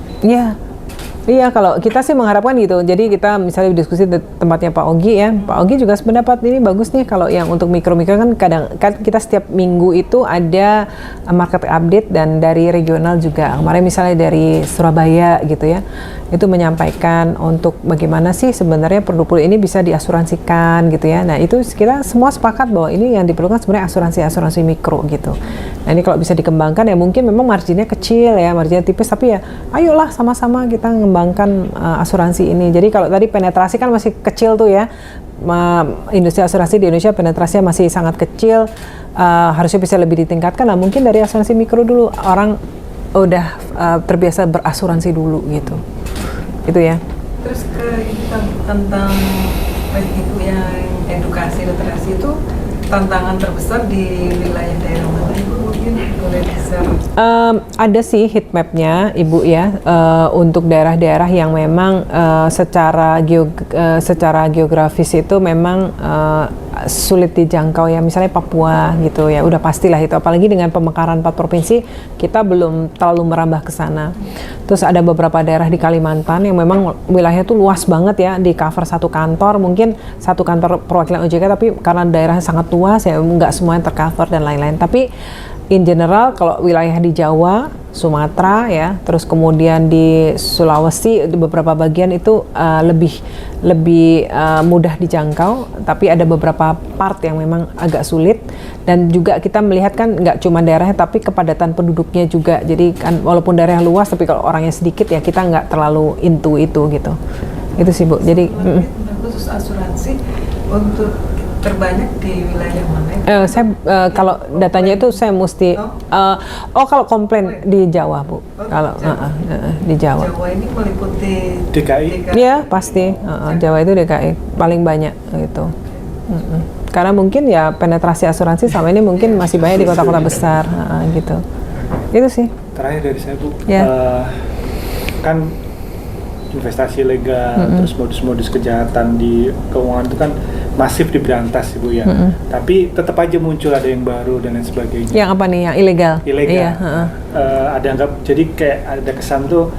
Iya, kalau kita sih mengharapkan gitu. Jadi kita misalnya diskusi di tempatnya Pak Ogi ya. Pak Ogi juga sependapat ini bagus nih kalau yang untuk mikro-mikro kan kan kita setiap minggu itu ada market update dan dari regional juga. Kemarin misalnya dari Surabaya gitu ya. Itu menyampaikan untuk bagaimana sih sebenarnya produk ini bisa diasuransikan gitu ya. Nah, itu kita semua sepakat bahwa ini yang diperlukan sebenarnya asuransi mikro gitu. Nah, ini kalau bisa dikembangkan ya mungkin memang marginnya kecil ya, marginnya tipis tapi ya ayolah sama-sama kita mengembangkan asuransi ini. Jadi kalau tadi penetrasi kan masih kecil tuh ya, industri asuransi di Indonesia penetrasinya masih sangat kecil, harusnya bisa lebih ditingkatkan. Nah mungkin dari asuransi mikro dulu orang udah terbiasa berasuransi dulu gitu, itu ya. Terus tentang bagi Ibu yang edukasi literasi itu tantangan terbesar di wilayah daerah mana Ibu mungkin boleh bisa? Ada sih heat map-nya Ibu ya, untuk daerah-daerah yang memang secara geografis itu memang sulit dijangkau ya, misalnya Papua gitu ya, udah pastilah itu, apalagi dengan pemekaran 4 provinsi kita belum terlalu merambah ke sana. Terus ada beberapa daerah di Kalimantan yang memang wilayahnya tuh luas banget ya, di cover satu kantor, mungkin satu kantor perwakilan OJK, tapi karena daerahnya sangat luas ya nggak semuanya tercover dan lain-lain. Tapi in general kalau wilayah di Jawa, Sumatera ya, terus kemudian di Sulawesi di beberapa bagian itu lebih mudah dijangkau, tapi ada beberapa part yang memang agak sulit. Dan juga kita melihat kan nggak cuma daerahnya tapi kepadatan penduduknya juga. Jadi kan walaupun daerah luas tapi kalau orangnya sedikit ya kita nggak terlalu into itu gitu. Itu sih Bu. Jadi khusus asuransi untuk terbanyak di wilayah mana? saya kalau datanya itu saya mesti kalau komplain di Jawa Bu. Kalau di Jawa. Jawa ini meliputi DKI. Iya pasti Jawa itu DKI paling banyak gitu. Karena mungkin ya penetrasi asuransi sama ini mungkin masih banyak di kota-kota besar gitu. Itu sih. Terakhir dari saya Bu, Ya. kan investasi legal, terus modus-modus kejahatan di keuangan itu kan masif diberantas Ibu ya. Tapi tetap aja muncul ada yang baru dan lain sebagainya. Yang apa nih? Yang ilegal? Ilegal. Iya, Ada anggap jadi kayak ada kesan tuh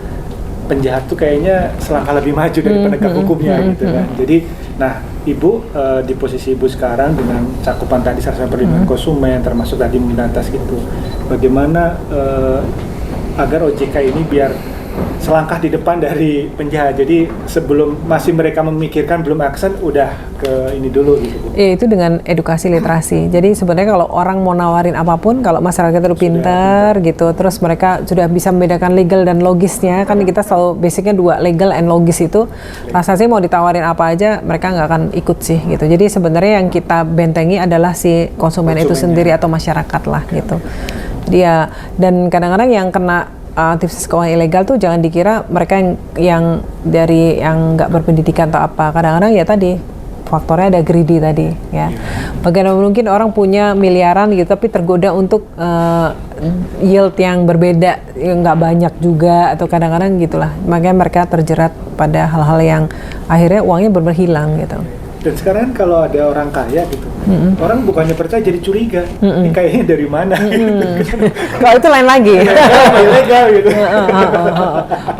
penjahat tuh kayaknya selangkah lebih maju dari penegak hukumnya gitu kan. Jadi, nah Ibu di posisi Ibu sekarang dengan cakupan tadi sarana perlindungan konsumen termasuk tadi memberantas gitu, bagaimana agar OJK ini biar selangkah di depan dari penjahat. Jadi sebelum masih mereka memikirkan belum action udah ke ini dulu gitu Bu. Itu dengan edukasi literasi. Jadi sebenarnya kalau orang mau nawarin apapun, kalau masyarakat itu pintar gitu, terus mereka sudah bisa membedakan legal dan logisnya, kan kita selalu basicnya dua, legal and logis itu. Rasanya mau ditawarin apa aja mereka nggak akan ikut sih gitu. Jadi sebenarnya yang kita bentengi adalah si konsumen itu sendiri atau masyarakat lah gitu. Dia dan kadang-kadang yang kena aktivitas keuangan ilegal tuh jangan dikira mereka yang dari yang nggak berpendidikan atau apa. Kadang-kadang ya tadi faktornya ada greedy tadi ya. Bagaimana mungkin orang punya miliaran gitu tapi tergoda untuk yield yang berbeda yang nggak banyak juga atau kadang-kadang gitulah. Makanya mereka terjerat pada hal-hal yang akhirnya uangnya benar-benar hilang gitu. Dan sekarang kan kalau ada orang kaya gitu, orang bukannya percaya jadi curiga, ini kayaknya dari mana? Kalau itu lain lagi. Ilegal gitu.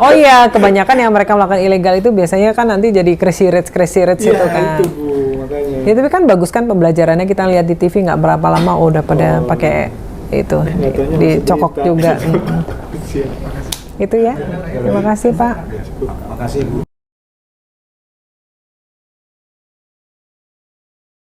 Oh iya, kebanyakan yang mereka melakukan ilegal itu biasanya kan nanti jadi crazy rich itu Iya kan. itu Bu, makanya. Ya tapi kan bagus kan pembelajarannya, kita lihat di TV nggak berapa lama udah pada pakai itu Nggak taunya dicokok masih juga. berita. Siap, makasih. Itu ya. Terima kasih Pak. Makasih Bu.